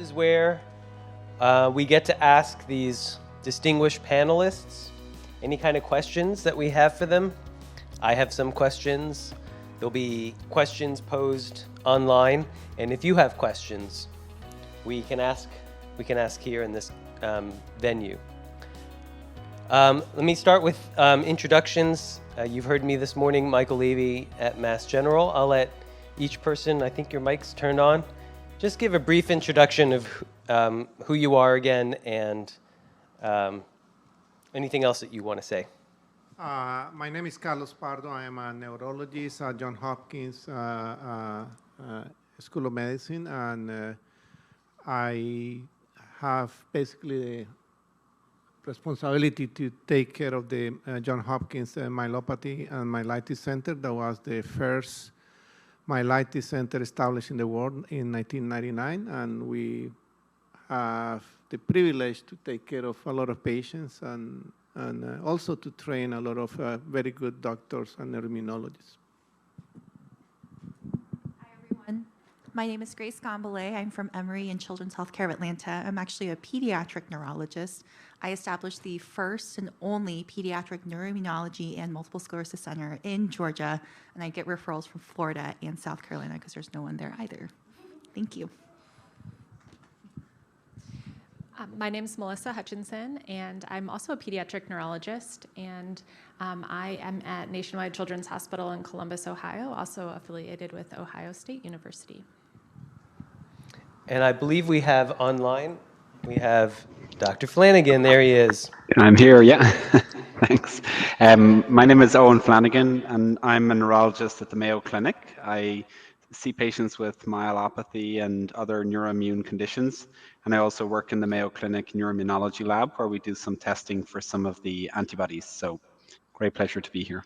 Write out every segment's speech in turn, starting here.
is where we get to ask these distinguished panelists any kind of questions that we have for them. I have some questions. There'll be questions posed online, and if you have questions, we can ask here in this venue. Let me start with introductions. You've heard me this morning, Michael Levy at Mass General. I'll let each person, I think your mic's turned on, just give a brief introduction of who you are again and anything else that you want to say. My name is Carlos Pardo. I am a neurologist at Johns Hopkins School of Medicine, and I have basically the responsibility to take care of the Johns Hopkins Myelopathy and Myelitis Center. That was the first myelitis center established in the world in 1999, and we have the privilege to take care of a lot of patients and also to train a lot of very good doctors and neuroimmunologists. Hi, everyone. My name is Grace Gombolay. I'm from Emory and Children's Healthcare of Atlanta. I'm actually a pediatric neurologist. I established the first and only pediatric neuroimmunology and multiple sclerosis center in Georgia, and I get referrals from Florida and South Carolina because there's no one there either. Thank you. My name is Melissa Hutchinson, and I'm also a pediatric neurologist, and I am at Nationwide Children's Hospital in Columbus, Ohio, also affiliated with Ohio State University. And I believe we have online, we have Dr. Flanagan. There he is. I'm here, yeah. Thanks. My name is Owen Flanagan, and I'm a neurologist at the Mayo Clinic. I see patients with myelopathy and other neuroimmune conditions, and I also work in the Mayo Clinic neuroimmunology lab, where we do some testing for some of the antibodies. So, great pleasure to be here.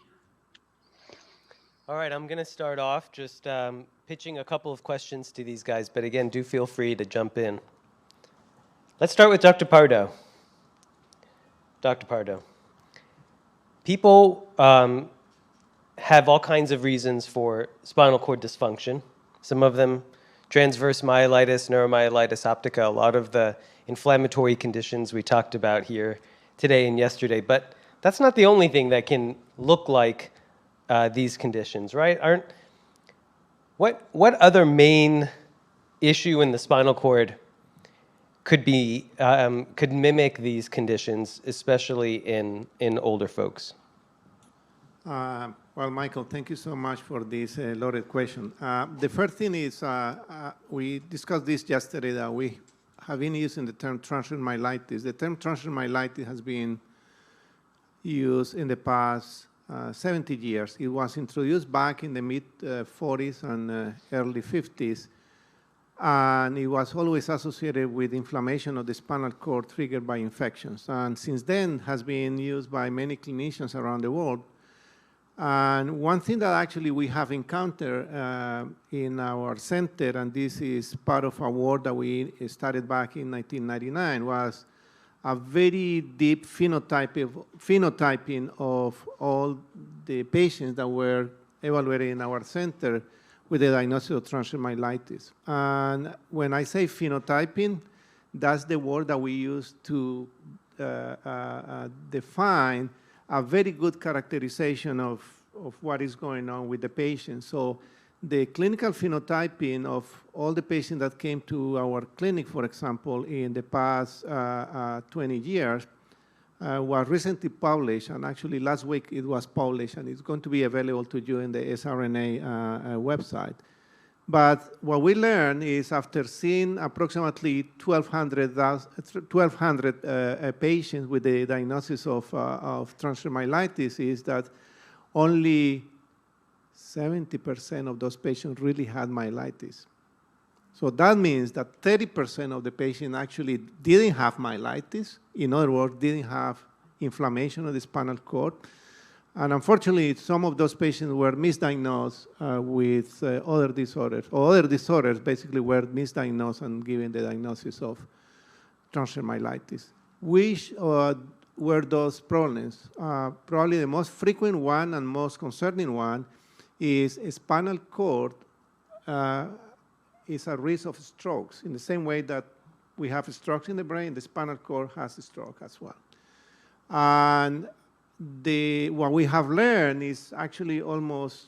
All right, I'm going to start off just pitching a couple of questions to these guys, but again, do feel free to jump in. Let's start with Dr. Pardo. Dr. Pardo, people have all kinds of reasons for spinal cord dysfunction. Some of them transverse myelitis, neuromyelitis optica, a lot of the inflammatory conditions we talked about here today and yesterday. But that's not the only thing that can look like these conditions, right? What other main issue in the spinal cord could mimic these conditions, especially in older folks? Well, Michael, thank you so much for this loaded question. The first thing is, we discussed this yesterday, that we have been using the term transient myelitis. The term transient myelitis has been used in the past 70 years. It was introduced back in the mid-40s and early 50s, and it was always associated with inflammation of the spinal cord triggered by infections. And since then, has been used by many clinicians around the world. And one thing that actually we have encountered in our center, and this is part of a work that we started back in 1999, was a very deep phenotyping of all the patients that were evaluated in our center with the diagnosis of transient myelitis. And when I say phenotyping, that's the word that we use to define a very good characterization of what is going on with the patient. So the clinical phenotyping of all the patients that came to our clinic, for example, in the past 20 years, was recently published, and actually last week it was published, and it's going to be available to you in the sRNA website. But what we learned is, after seeing approximately 1,200 patients with the diagnosis of transient myelitis, is that only 70% of those patients really had myelitis. So that means that 30% of the patients actually didn't have myelitis. In other words, didn't have inflammation of the spinal cord. And unfortunately, some of those patients were misdiagnosed with other disorders, or other disorders basically were misdiagnosed and given the diagnosis of transient myelitis. Which were those problems? Probably the most frequent one and most concerning one is spinal cord is a risk of strokes, in the same way that we have strokes in the brain, the spinal cord has a stroke as well. And what we have learned is actually almost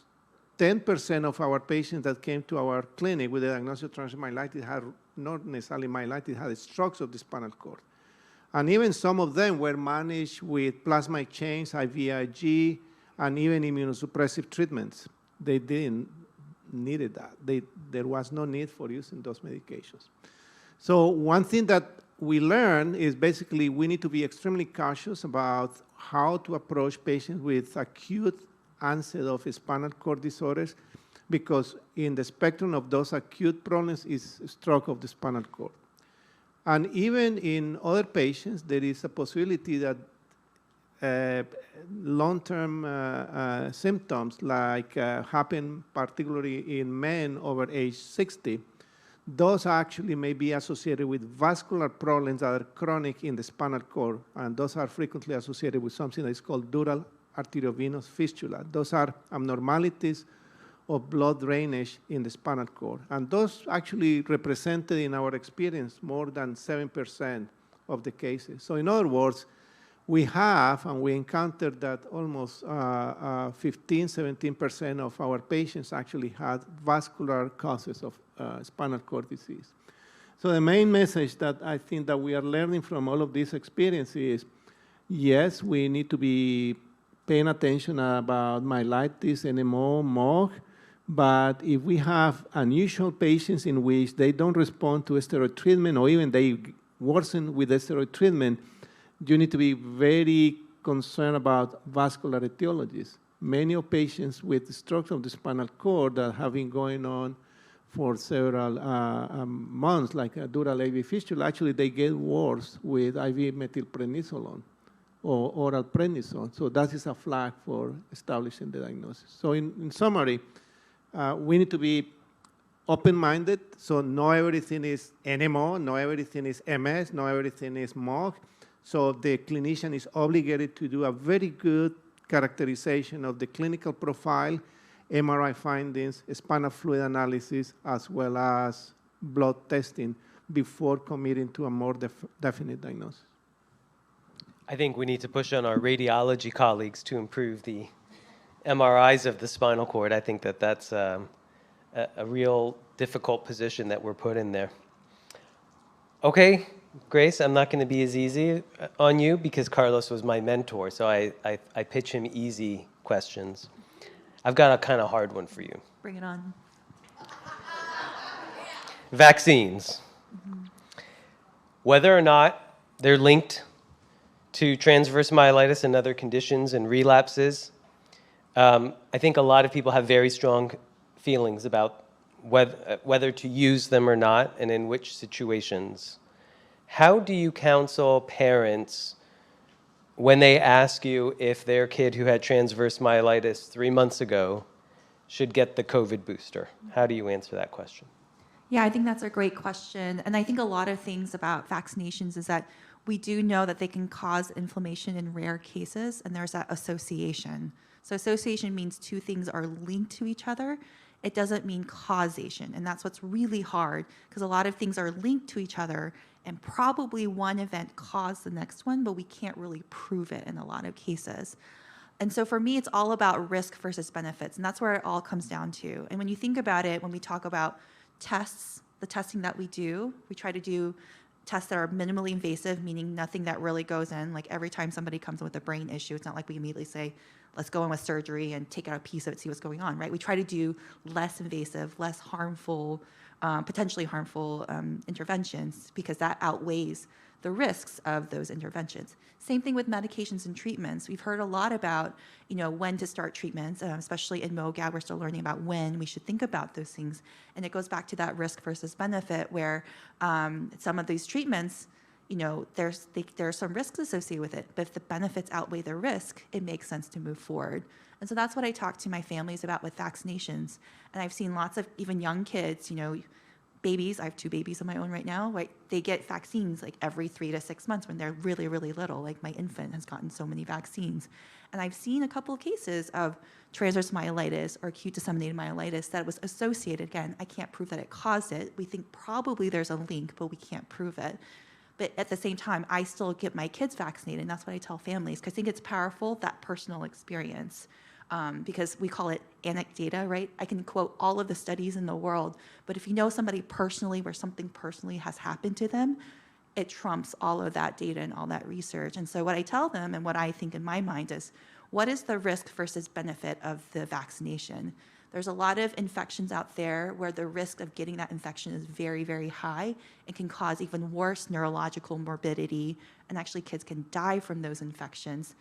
10% of our patients that came to our clinic with a diagnosis of transient myelitis had not necessarily myelitis, had strokes of the spinal cord. And even some of them were managed with plasma exchange, IVIG, and even immunosuppressive treatments. They didn't needed that. There was no need for using those medications. So one thing that we learned is basically we need to be extremely cautious about how to approach patients with acute onset of spinal cord disorders, because in the spectrum of those acute problems is stroke of the spinal cord. And even in other patients, there is a possibility that long-term symptoms like happen particularly in men over age 60, those actually may be associated with vascular problems that are chronic in the spinal cord, and those are frequently associated with something that is called dural arteriovenous fistula. Those are abnormalities of blood drainage in the spinal cord. And those actually represented in our experience more than 7% of the cases. So in other words, we have, and we encountered that almost 15–17% of our patients actually had vascular causes of spinal cord disease. So the main message that I think that we are learning from all of this experience is, yes, we need to be paying attention about myelitis, NMO, MOG, but if we have unusual patients in which they don't respond to steroid treatment, or even they worsen with the steroid treatment, you need to be very concerned about vascular etiologies. Many of patients with stroke of the spinal cord that have been going on for several months, like a dural AV fistula, actually they get worse with IV methylprednisolone or oral prednisone. So that is a flag for establishing the diagnosis. So in summary, we need to be open-minded. So not everything is NMO, not everything is MS, not everything is MOG. So the clinician is obligated to do a very good characterization of the clinical profile, MRI findings, spinal fluid analysis, as well as blood testing before committing to a more definite diagnosis. I think we need to push on our radiology colleagues to improve the MRIs of the spinal cord. I think that that's a real difficult position that we're put in there. Okay, Grace, I'm not going to be as easy on you because Carlos was my mentor, so I pitch him easy questions. I've got a kind of hard one for you. Bring it on. Vaccines. Mm-hmm. Whether or not they're linked to transverse myelitis and other conditions and relapses, I think a lot of people have very strong feelings about whether to use them or not and in which situations. How do you counsel parents when they ask you if their kid who had transverse myelitis 3 months ago should get the COVID booster? How do you answer that question? Yeah, I think that's a great question. And I think a lot of things about vaccinations is that we do know that they can cause inflammation in rare cases, and there's that association. So association means two things are linked to each other. It doesn't mean causation, and that's what's really hard, because a lot of things are linked to each other, and probably one event caused the next one, but we can't really prove it in a lot of cases. And so for me, it's all about risk versus benefits, and that's where it all comes down to. And when you think about it, when we talk about tests, the testing that we do, we try to do tests that are minimally invasive, meaning nothing that really goes in. Like every time somebody comes in with a brain issue, it's not like we immediately say, let's go in with surgery and take out a piece of it, see what's going on, right? We try to do less invasive, less harmful, potentially harmful interventions, because that outweighs the risks of those interventions. Same thing with medications and treatments. We've heard a lot about, when to start treatments, especially in MOGAD. We're still learning about when we should think about those things. And it goes back to that risk versus benefit, where some of these treatments, there's some risks associated with it, but if the benefits outweigh the risk, it makes sense to move forward. And so that's what I talk to my families about with vaccinations. And I've seen lots of even young kids, babies, I have 2 babies of my own right now, right? They get vaccines like every 3 to 6 months when they're really, really little. Like my infant has gotten so many vaccines. And I've seen a couple of cases of transverse myelitis or acute disseminated myelitis that was associated. Again, I can't prove that it caused it. We think probably there's a link, but we can't prove it. But at the same time, I still get my kids vaccinated, and that's what I tell families, because I think it's powerful, that personal experience, because we call it anecdata, right? I can quote all of the studies in the world, but if you know somebody personally where something personally has happened to them, it trumps all of that data and all that research. And so what I tell them and what I think in my mind is, what is the risk versus benefit of the vaccination? There's a lot of infections out there where the risk of getting that infection is very, very high and can cause even worse neurological morbidity, and actually kids can die from those infections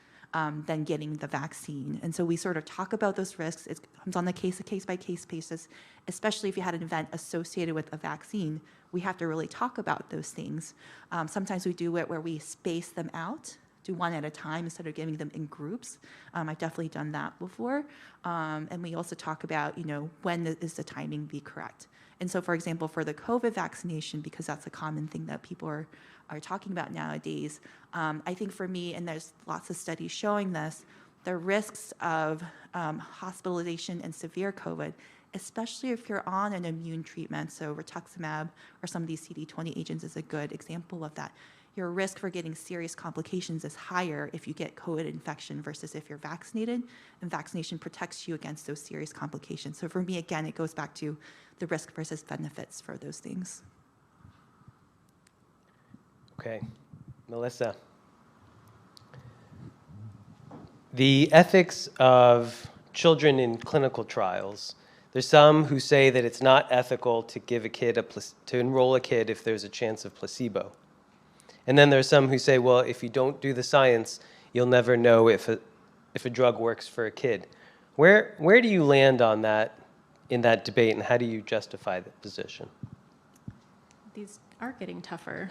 than getting the vaccine. And so we sort of talk about those risks. It comes on the case-by-case basis, especially if you had an event associated with a vaccine. We have to really talk about those things. Sometimes we do it where we space them out, do one at a time instead of giving them in groups. I've definitely done that before. And we also talk about, when is the timing be correct? And so, for example, for the COVID vaccination, because that's a common thing that people are talking about nowadays, I think for me, and there's lots of studies showing this, the risks of hospitalization and severe COVID, especially if you're on an immune treatment, so rituximab or some of these CD20 agents is a good example of that. Your risk for getting serious complications is higher if you get COVID infection versus if you're vaccinated, and vaccination protects you against those serious complications. So for me, again, it goes back to the risk versus benefits for those things. Okay. Melissa. The ethics of children in clinical trials. There's some who say that it's not ethical to give a kid to enroll a kid if there's a chance of placebo. And then there's some who say, well, if you don't do the science, you'll never know if a drug works for a kid. Where do you land on that in that debate, and how do you justify the position? These are getting tougher.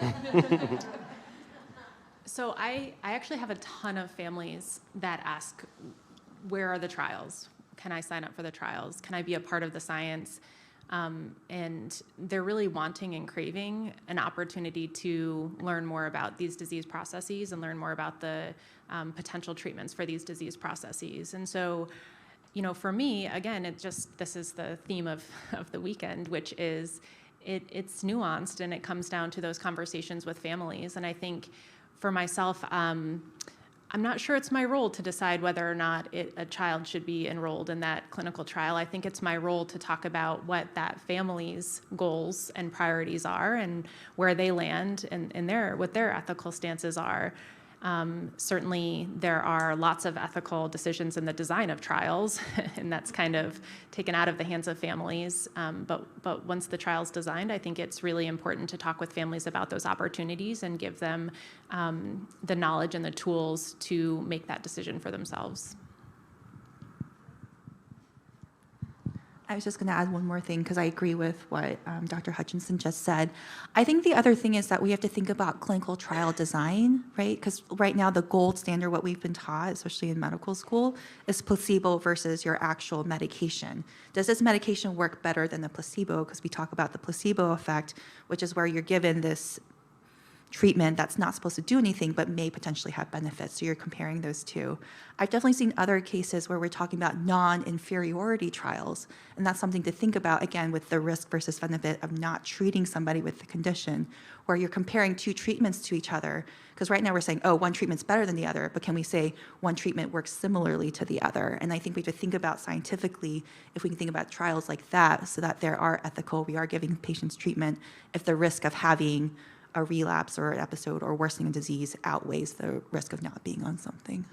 So I actually have a ton of families that ask, where are the trials? Can I sign up for the trials? Can I be a part of the science? And they're really wanting and craving an opportunity to learn more about these disease processes and learn more about the potential treatments for these disease processes. And so, for me, again, this is the theme of the weekend, which is it's nuanced, and it comes down to those conversations with families. And I think for myself, I'm not sure it's my role to decide whether or not a child should be enrolled in that clinical trial. I think it's my role to talk about what that family's goals and priorities are and where they land and what their ethical stances are. Certainly, there are lots of ethical decisions in the design of trials, and that's kind of taken out of the hands of families. But once the trial's designed, I think it's really important to talk with families about those opportunities and give them the knowledge and the tools to make that decision for themselves. I was just going to add one more thing because I agree with what Dr. Hutchinson just said. I think the other thing is that we have to think about clinical trial design, right? Because right now the gold standard, what we've been taught, especially in medical school, is placebo versus your actual medication. Does this medication work better than the placebo? Because we talk about the placebo effect, which is where you're given this treatment that's not supposed to do anything but may potentially have benefits. So you're comparing those two. I've definitely seen other cases where we're talking about non-inferiority trials, and that's something to think about, again, with the risk versus benefit of not treating somebody with the condition, where you're comparing two treatments to each other. Because right now we're saying, oh, one treatment's better than the other, but can we say one treatment works similarly to the other? And I think we have to think about scientifically, if we can think about trials like that, so that there are ethical, we are giving patients treatment if the risk of having a relapse or an episode or worsening of disease outweighs the risk of not being on something.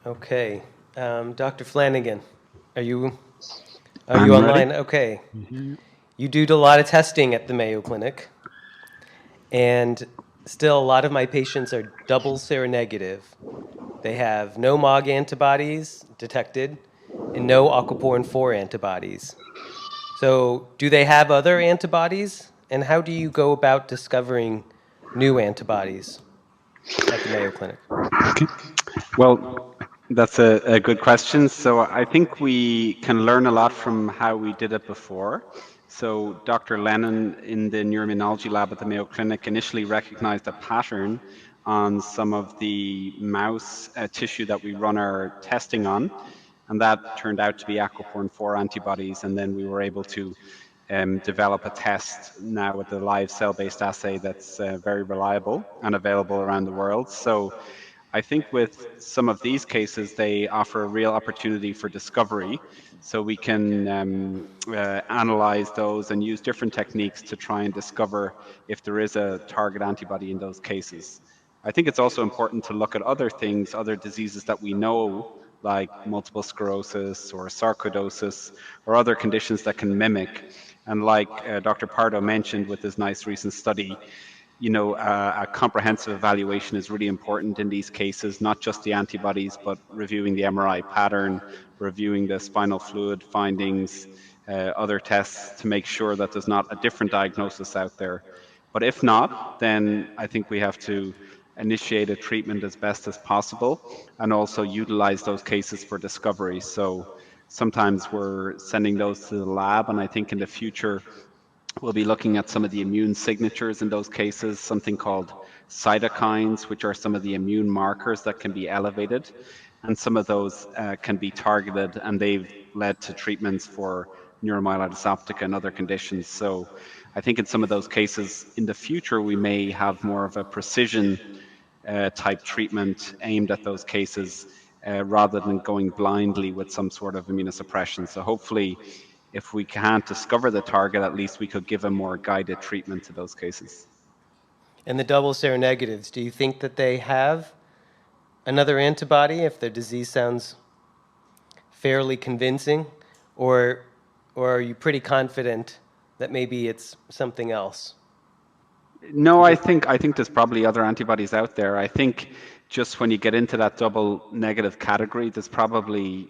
Okay. Dr. Flanagan, are you online? Ready. Okay. Mm-hmm. You do a lot of testing at the Mayo Clinic, and still a lot of my patients are double seronegative. They have no MOG antibodies detected and no aquaporin 4 antibodies. So do they have other antibodies? And how do you go about discovering new antibodies at the Mayo Clinic? Okay. Well, That's a good question. So I think we can learn a lot from how we did it before. So Dr. Lennon in the neuroimmunology lab at the Mayo Clinic initially recognized a pattern on some of the mouse tissue that we run our testing on, and that turned out to be aquaporin 4 antibodies, and then we were able to develop a test now with the live cell-based assay that's very reliable and available around the world. So I think with some of these cases, they offer a real opportunity for discovery. So we can analyze those and use different techniques to try and discover if there is a target antibody in those cases. I think it's also important to look at other things, other diseases that we know, like multiple sclerosis or sarcoidosis or other conditions that can mimic. And like Dr. Pardo mentioned with this nice recent study, a comprehensive evaluation is really important in these cases, not just the antibodies, but reviewing the MRI pattern, reviewing the spinal fluid findings, other tests to make sure that there's not a different diagnosis out there. But if not, then I think we have to initiate a treatment as best as possible and also utilize those cases for discovery. So sometimes we're sending those to the lab, and I think in the future, we'll be looking at some of the immune signatures in those cases, something called cytokines, which are some of the immune markers that can be elevated. And some of those can be targeted, and they've led to treatments for neuromyelitis optica and other conditions. So I think in some of those cases in the future, we may have more of a precision type treatment aimed at those cases rather than going blindly with some sort of immunosuppression. So hopefully, if we can't discover the target, at least we could give a more guided treatment to those cases. And the double seronegatives, do you think that they have another antibody if their disease sounds fairly convincing? Or are you pretty confident that maybe it's something else? No, I think there's probably other antibodies out there. I think just when you get into that double negative category, there's probably,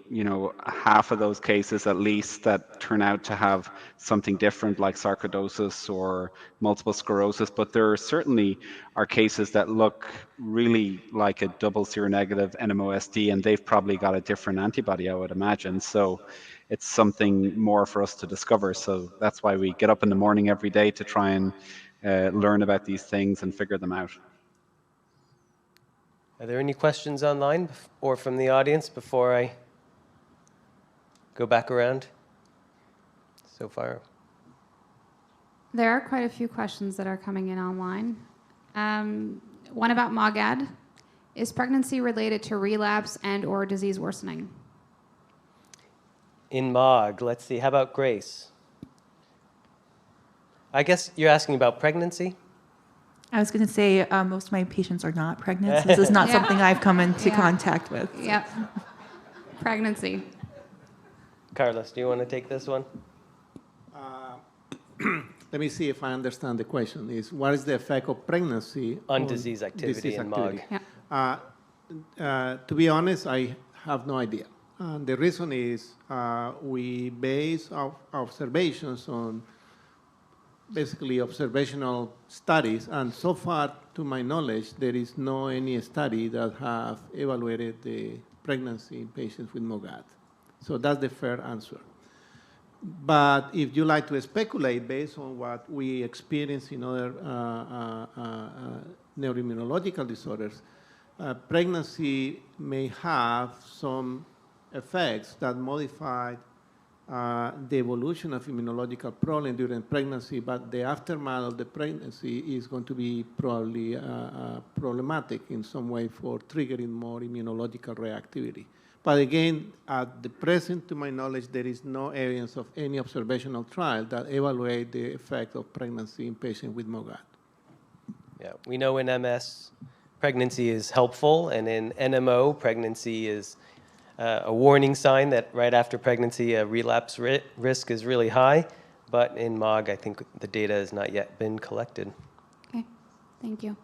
half of those cases at least that turn out to have something different like sarcoidosis or multiple sclerosis. But there certainly are cases that look really like a double seronegative NMOSD, and they've probably got a different antibody, I would imagine. So it's something more for us to discover. So that's why we get up in the morning every day to try and learn about these things and figure them out. Are there any questions online or from the audience before I go back around so far? There are quite a few questions that are coming in online. One about MOGAD. Is pregnancy related to relapse and or disease worsening? In MOG, let's see, how about Grace? I guess you're asking about pregnancy? I was going to say most of my patients are not pregnant. So this is not something I've come into contact with. Yep. Pregnancy. Carlos, do you want to take this one? Let me see if I understand the question. Is what is the effect of pregnancy on disease activity in MOG? Yeah. To be honest, I have no idea. The reason is we base our observations on basically observational studies, and so far, to my knowledge, there is no any study that have evaluated the pregnancy in patients with MOGAD. So that's the fair answer. But if you like to speculate based on what we experience in other neuroimmunological disorders, pregnancy may have some effects that modify the evolution of immunological problem during pregnancy, but the aftermath of the pregnancy is going to be probably problematic in some way for triggering more immunological reactivity. But again, at the present, to my knowledge, there is no evidence of any observational trial that evaluate the effect of pregnancy in patients with MOGAD. Yeah, we know in MS, pregnancy is helpful, and in NMO, pregnancy is a warning sign that right after pregnancy, a relapse risk is really high. But in MOG, I think the data has not yet been collected. Okay, thank you.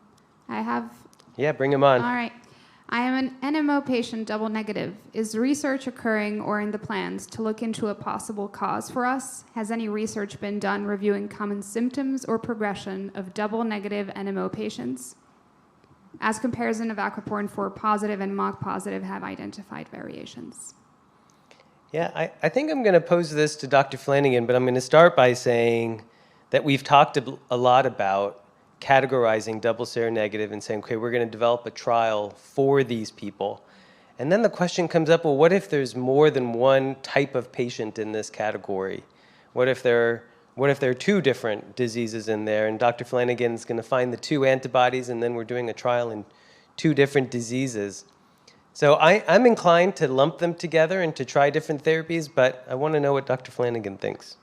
I have... Yeah, bring them on. All right. I am an NMO patient, double negative. Is research occurring or in the plans to look into a possible cause for us? Has any research been done reviewing common symptoms or progression of double negative NMO patients? as comparison of aquaporin 4 positive and MOG positive have identified variations? Yeah, I think I'm going to pose this to Dr. Flanagan, but I'm going to start by saying that we've talked a lot about categorizing double seronegative and saying, okay, we're going to develop a trial for these people. And then the question comes up, well, what if there's more than one type of patient in this category? What if there are two different diseases in there? And Dr. Flanagan's going to find the two antibodies, and then we're doing a trial in two different diseases. So I'm inclined to lump them together and to try different therapies, but I want to know what Dr. Flanagan thinks.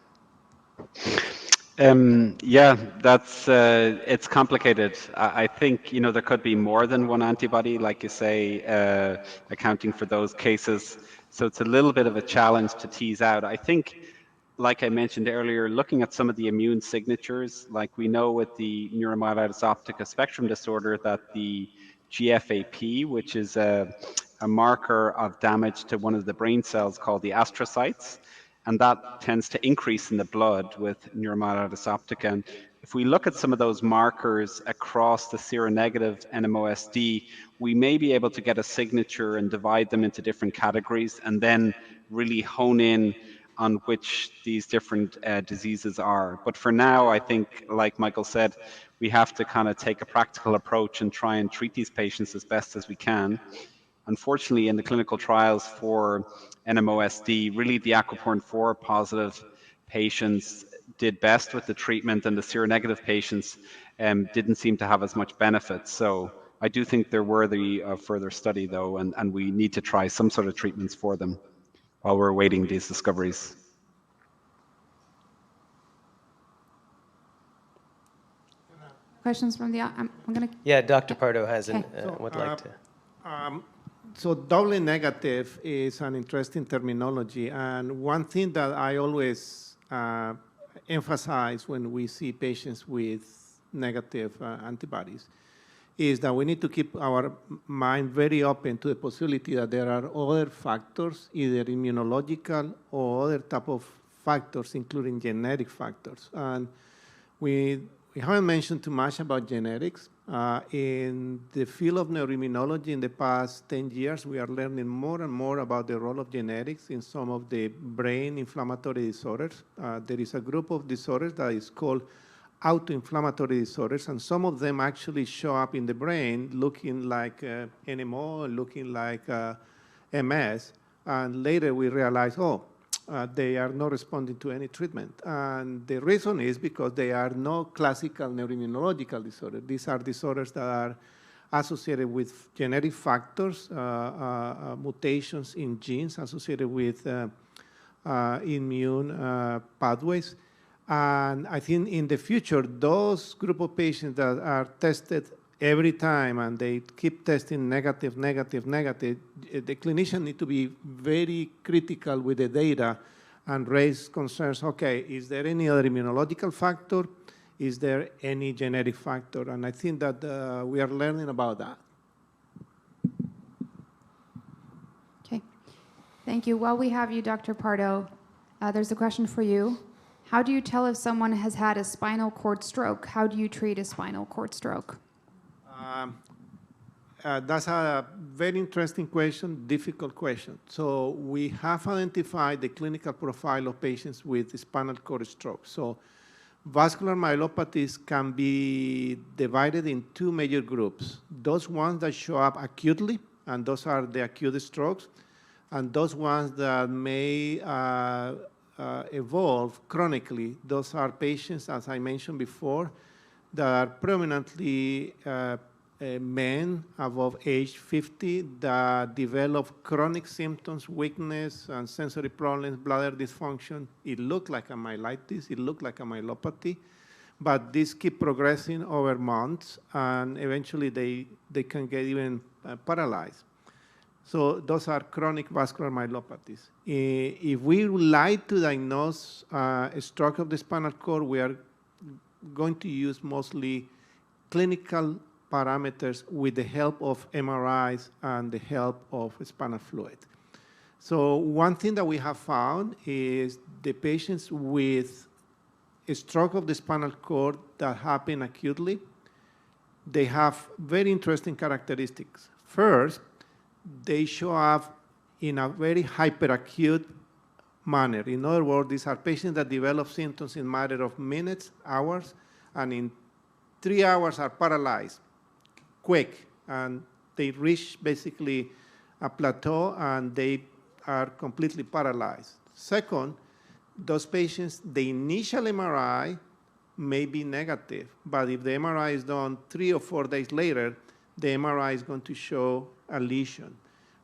Yeah, that's it's complicated. I think there could be more than one antibody, like you say, accounting for those cases. So it's a little bit of a challenge to tease out. I think, like I mentioned earlier, looking at some of the immune signatures, like we know with the neuromyelitis optica spectrum disorder that the GFAP, which is a marker of damage to one of the brain cells called the astrocytes, and that tends to increase in the blood with neuromyelitis optica. And if we look at some of those markers across the seronegative NMOSD, we may be able to get a signature and divide them into different categories and then really hone in on which these different diseases are. But for now, I think, like Michael said, we have to kind of take a practical approach and try and treat these patients as best as we can. Unfortunately, in the clinical trials for NMOSD, really the aquaporin 4 positive patients did best with the treatment, and the seronegative patients didn't seem to have as much benefit. So I do think they're worthy of further study, though, and we need to try some sort of treatments for them while we're awaiting these discoveries. Questions from the I'm going to. Yeah, Dr. Pardo has Okay. would like to. So doubly negative is an interesting terminology, and one thing that I always emphasize when we see patients with negative antibodies is that we need to keep our mind very open to the possibility that there are other factors, either immunological or other type of factors, including genetic factors. And we haven't mentioned too much about genetics. In the field of neuroimmunology in the past 10 years, we are learning more and more about the role of genetics in some of the brain inflammatory disorders. There is a group of disorders that is called autoinflammatory disorders, and some of them actually show up in the brain looking like NMO, looking like MS, and later we realize, they are not responding to any treatment. And the reason is because they are not classical neuroimmunological disorders. These are disorders that are associated with genetic factors, mutations in genes associated with immune pathways. And I think in the future, those group of patients that are tested every time and they keep testing negative, negative, negative, the clinician need to be very critical with the data and raise concerns. Okay, is there any other immunological factor? Is there any genetic factor? And I think that we are learning about that. Okay. Thank you. While we have you, Dr. Pardo, there's a question for you. How do you tell if someone has had a spinal cord stroke? How do you treat a spinal cord stroke? That's a very interesting question, difficult question. So we have identified the clinical profile of patients with spinal cord stroke. So vascular myelopathies can be divided in two major groups. Those ones that show up acutely, and those are the acute strokes, and those ones that may evolve chronically. Those are patients, as I mentioned before, that are predominantly men above age 50 that develop chronic symptoms, weakness, and sensory problems, bladder dysfunction. It looked like a myelitis, it looked like a myelopathy, but these keep progressing over months, and eventually they can get even paralyzed. So those are chronic vascular myelopathies. If we would like to diagnose a stroke of the spinal cord, we are going to use mostly clinical parameters with the help of MRIs and the help of spinal fluid. So one thing that we have found is the patients with a stroke of the spinal cord that happen acutely they have very interesting characteristics. First, they show up in a very hyperacute manner. In other words, these are patients that develop symptoms in a matter of minutes, hours, and in 3 hours are paralyzed, quick, and they reach basically a plateau and they are completely paralyzed. Second, those patients, the initial MRI may be negative, but if the MRI is done 3 or 4 days later, the MRI is going to show a lesion.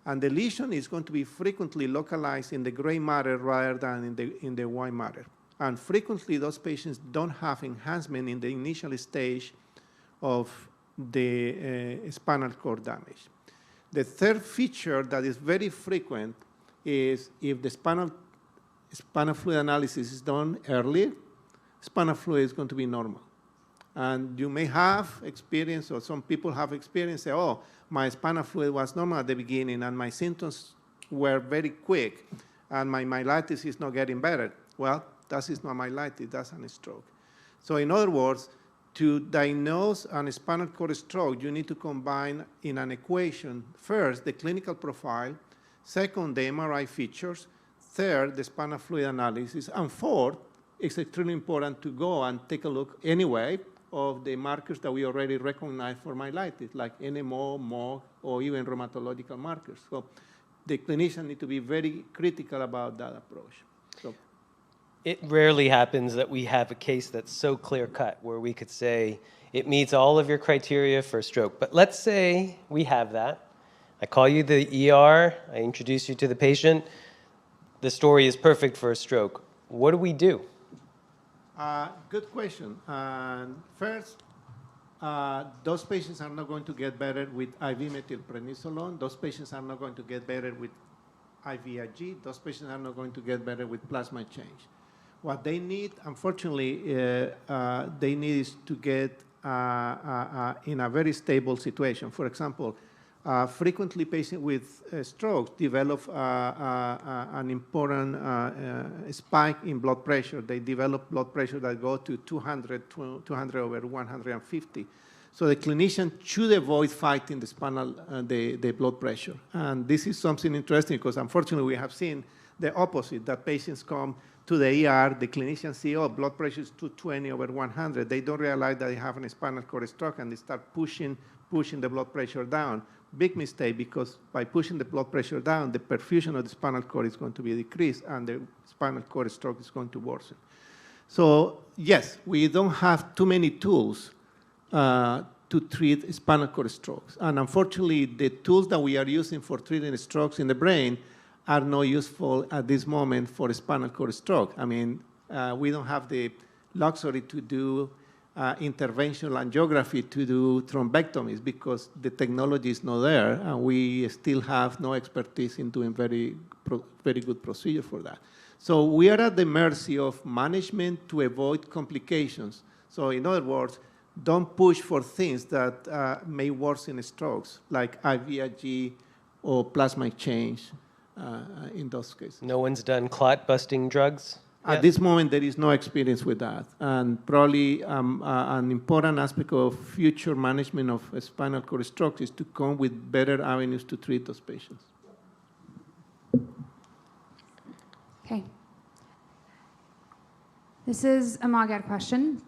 And the lesion is going to be frequently localized in the gray matter rather than in the white matter. And frequently, those patients don't have enhancement in the initial stage of the spinal cord damage. The third feature that is very frequent is if the spinal fluid analysis is done early, spinal fluid is going to be normal. And you may have experience, or some people have experience, say, oh, my spinal fluid was normal at the beginning, and my symptoms were very quick, and my myelitis is not getting better. Well, that is not myelitis, that's a stroke. So in other words, to diagnose a spinal cord stroke, you need to combine in an equation, first, the clinical profile, second, the MRI features, third, the spinal fluid analysis, and fourth, it's extremely important to go and take a look anyway of the markers that we already recognize for myelitis, like NMO, MOG, or even rheumatological markers. So the clinician need to be very critical about that approach. So It rarely happens that we have a case that's so clear-cut where we could say it meets all of your criteria for stroke. But let's say we have that. I call you the ER, I introduce you to the patient. The story is perfect for a stroke. What do we do? Good question. First, those patients are not going to get better with IV methylprednisolone. Those patients are not going to get better with IVIG. Those patients are not going to get better with plasma change. What they need, unfortunately, they need is to get in a very stable situation. For example, frequently patients with strokes develop an important spike in blood pressure. They develop blood pressure that go to 200 over 150. So the clinician should avoid fighting the blood pressure. And this is something interesting because unfortunately we have seen the opposite, that patients come to the ER, the clinicians see, oh, blood pressure is 220 over 100. They don't realize that they have a spinal cord stroke and they start pushing the blood pressure down. Big mistake, because by pushing the blood pressure down, the perfusion of the spinal cord is going to be decreased and the spinal cord stroke is going to worsen. So yes, we don't have too many tools to treat spinal cord strokes. And unfortunately, the tools that we are using for treating strokes in the brain are not useful at this moment for spinal cord stroke. I mean, we don't have the luxury to do interventional angiography to do thrombectomies because the technology is not there, and we still have no expertise in doing very good procedure for that. So we are at the mercy of management to avoid complications. So in other words, don't push for things that may worsen strokes, like IVIG or plasma exchange in those cases. No one's done clot-busting drugs? At this moment, there is no experience with that. And probably an important aspect of future management of spinal cord strokes is to come with better avenues to treat those patients. Okay. This is a MOGAD question.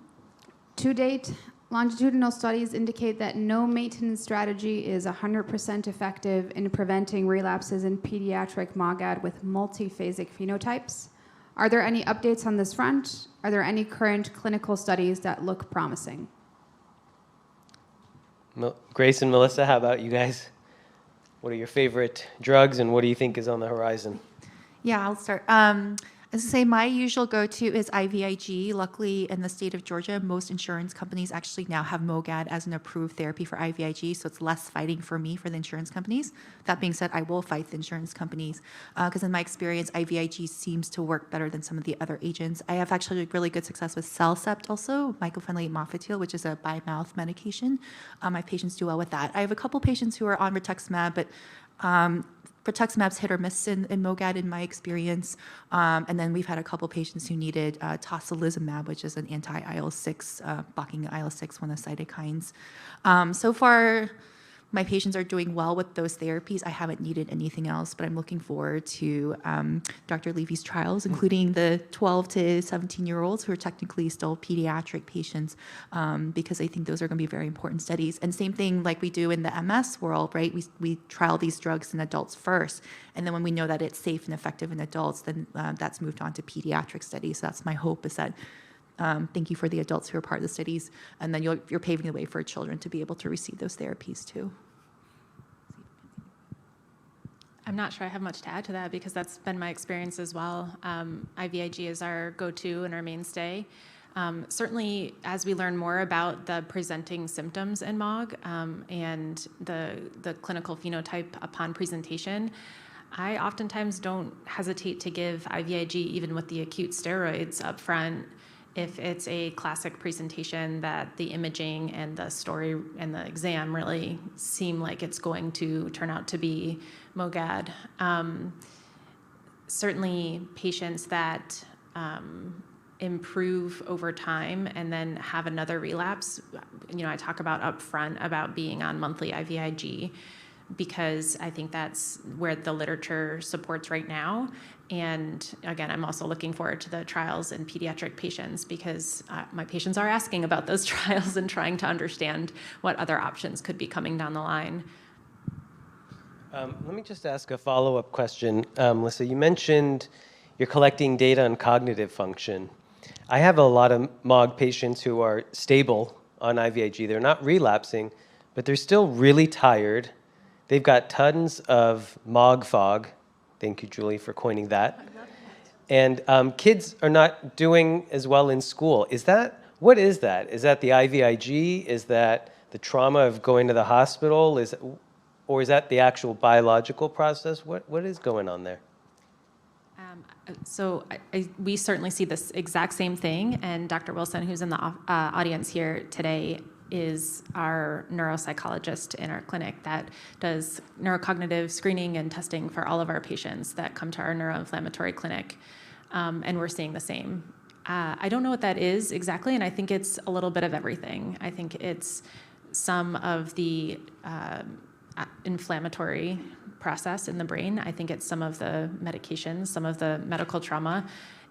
To date, longitudinal studies indicate that no maintenance strategy is 100% effective in preventing relapses in pediatric MOGAD with multiphasic phenotypes. Are there any updates on this front? Are there any current clinical studies that look promising? Grace and Melissa, how about you guys? What are your favorite drugs and what do you think is on the horizon? Yeah, I'll start. As I say, my usual go-to is IVIG. Luckily, in the state of Georgia, most insurance companies actually now have MOGAD as an approved therapy for IVIG, so it's less fighting for me for the insurance companies. That being said, I will fight the insurance companies because in my experience, IVIG seems to work better than some of the other agents. I have actually really good success with Cellcept also, mycophenolate mofetil, which is a by-mouth medication. My patients do well with that. I have a couple patients who are on rituximab, but rituximab's hit or miss in MOGAD in my experience. And then we've had a couple patients who needed tocilizumab, which is an anti-IL-6, blocking IL-6, one of the cytokines. So far, my patients are doing well with those therapies. I haven't needed anything else, but I'm looking forward to Dr. Levy's trials, including the 12 to 17-year-olds who are technically still pediatric patients, because I think those are going to be very important studies. And same thing like we do in the MS world, right? We trial these drugs in adults first, and then when we know that it's safe and effective in adults, then that's moved on to pediatric studies. So that's my hope, is that thank you for the adults who are part of the studies, and then you're paving the way for children to be able to receive those therapies too. I'm not sure I have much to add to that because that's been my experience as well. IVIG is our go-to and our mainstay. Certainly, as we learn more about the presenting symptoms in MOG and the clinical phenotype upon presentation, I oftentimes don't hesitate to give IVIG even with the acute steroids up front if it's a classic presentation that the imaging and the story and the exam really seem like it's going to turn out to be MOGAD. Certainly patients that improve over time and then have another relapse, I talk about upfront about being on monthly IVIG, because I think that's where the literature supports right now. And again, I'm also looking forward to the trials in pediatric patients, because my patients are asking about those trials and trying to understand what other options could be coming down the line. Let me just ask a follow-up question. Melissa, you mentioned you're collecting data on cognitive function. I have a lot of MOG patients who are stable on IVIG. They're not relapsing, but they're still really tired. They've got tons of MOG fog. Thank you, Julie, for coining that. And kids are not doing as well in school. What is that? Is that the IVIG? Is that the trauma of going to the hospital? Or is that the actual biological process? What is going on there? So we certainly see this exact same thing, and Dr. Wilson, who's in the audience here today, is our neuropsychologist in our clinic that does neurocognitive screening and testing for all of our patients that come to our neuroinflammatory clinic, and we're seeing the same. I don't know what that is exactly, and I think it's a little bit of everything. I think it's some of the inflammatory process in the brain. I think it's some of the medications, some of the medical trauma,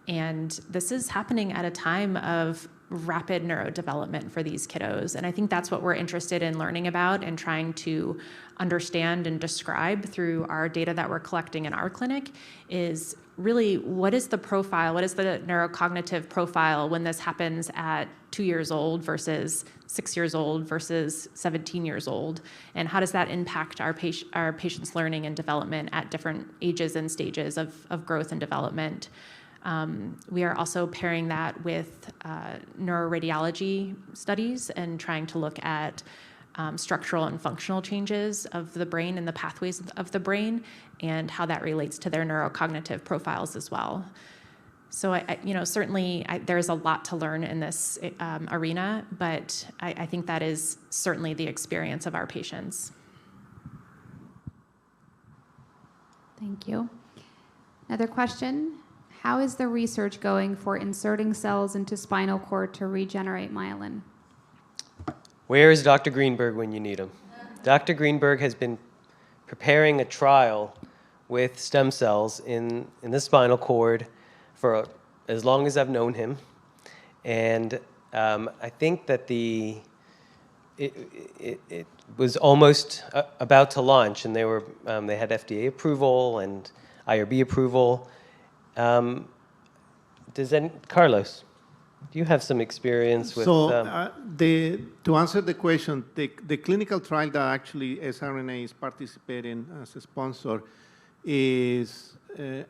and this is happening at a time of rapid neurodevelopment for these kiddos. And I think that's what we're interested in learning about and trying to understand and describe through our data that we're collecting in our clinic is really what is the profile, what is the neurocognitive profile when this happens at 2 years old versus 6 years old versus 17 years old, and how does that impact our patients' learning and development at different ages and stages of growth and development. We are also pairing that with neuroradiology studies and trying to look at structural and functional changes of the brain and the pathways of the brain and how that relates to their neurocognitive profiles as well. So, certainly there's a lot to learn in this arena, but I think that is certainly the experience of our patients. Thank you. Another question. How is the research going for inserting cells into spinal cord to regenerate myelin? Where is Dr. Greenberg when you need him? Dr. Greenberg has been preparing a trial with stem cells in the spinal cord for as long as I've known him. And I think that it was almost about to launch, and they had FDA approval and IRB approval. Carlos, do you have some experience with? To answer the question, the clinical trial that actually sRNA is participating as a sponsor is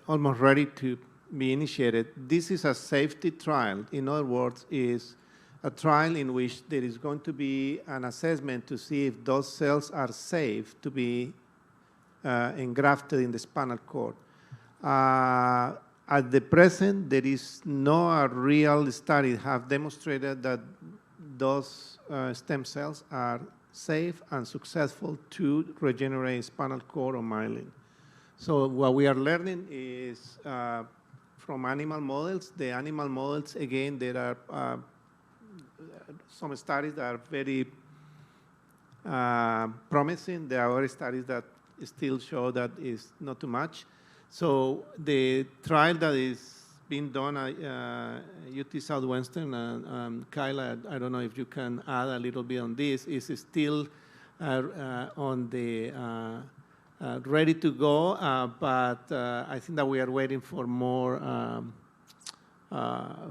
almost ready to be initiated. This is a safety trial. In other words, is a trial in which there is going to be an assessment to see if those cells are safe to be engrafted in the spinal cord. At the present, there is no real study have demonstrated that those stem cells are safe and successful to regenerate spinal cord or myelin. So what we are learning is from animal models. The animal models, again, there are some studies that are very promising. There are other studies that still show that is not too much. So the trial that is being done at UT Southwestern, Kyla, I don't know if you can add a little bit on this, is still on the ready to go, but I think that we are waiting for more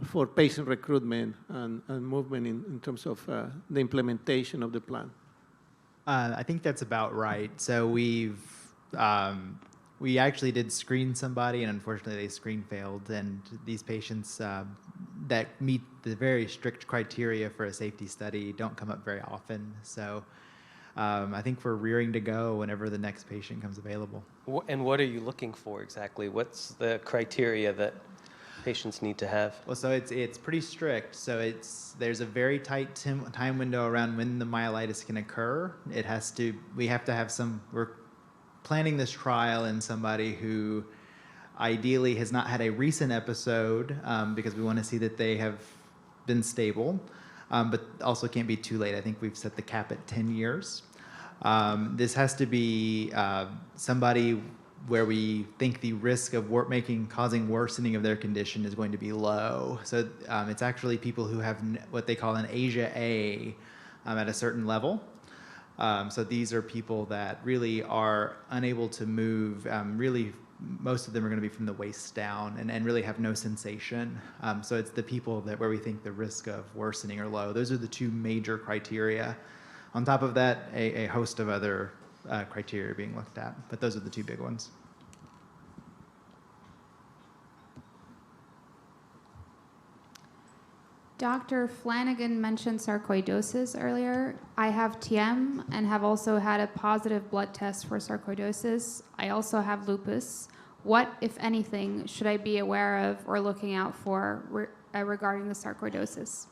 for patient recruitment and movement in terms of the implementation of the plan. I think that's about right. So we actually did screen somebody, and unfortunately they screen failed. And these patients that meet the very strict criteria for a safety study don't come up very often. So I think we're rearing to go whenever the next patient comes available. And what are you looking for exactly? What's the criteria that patients need to have? Well, so it's pretty strict. So there's a very tight time window around when the myelitis can occur. We have to have we're planning this trial in somebody who ideally has not had a recent episode because we want to see that they have been stable, but also can't be too late. I think we've set the cap at 10 years. This has to be somebody where we think the risk of causing worsening of their condition is going to be low. So it's actually people who have what they call an Asia A at a certain level. So these are people that really are unable to move. Really, most of them are going to be from the waist down and really have no sensation. So it's the people where we think the risk of worsening are low. Those are the two major criteria. On top of that, a host of other criteria being looked at, but those are the two big ones. Dr. Flanagan mentioned sarcoidosis earlier. I have TM and have also had a positive blood test for sarcoidosis. I also have lupus. What, if anything, should I be aware of or looking out for regarding the sarcoidosis?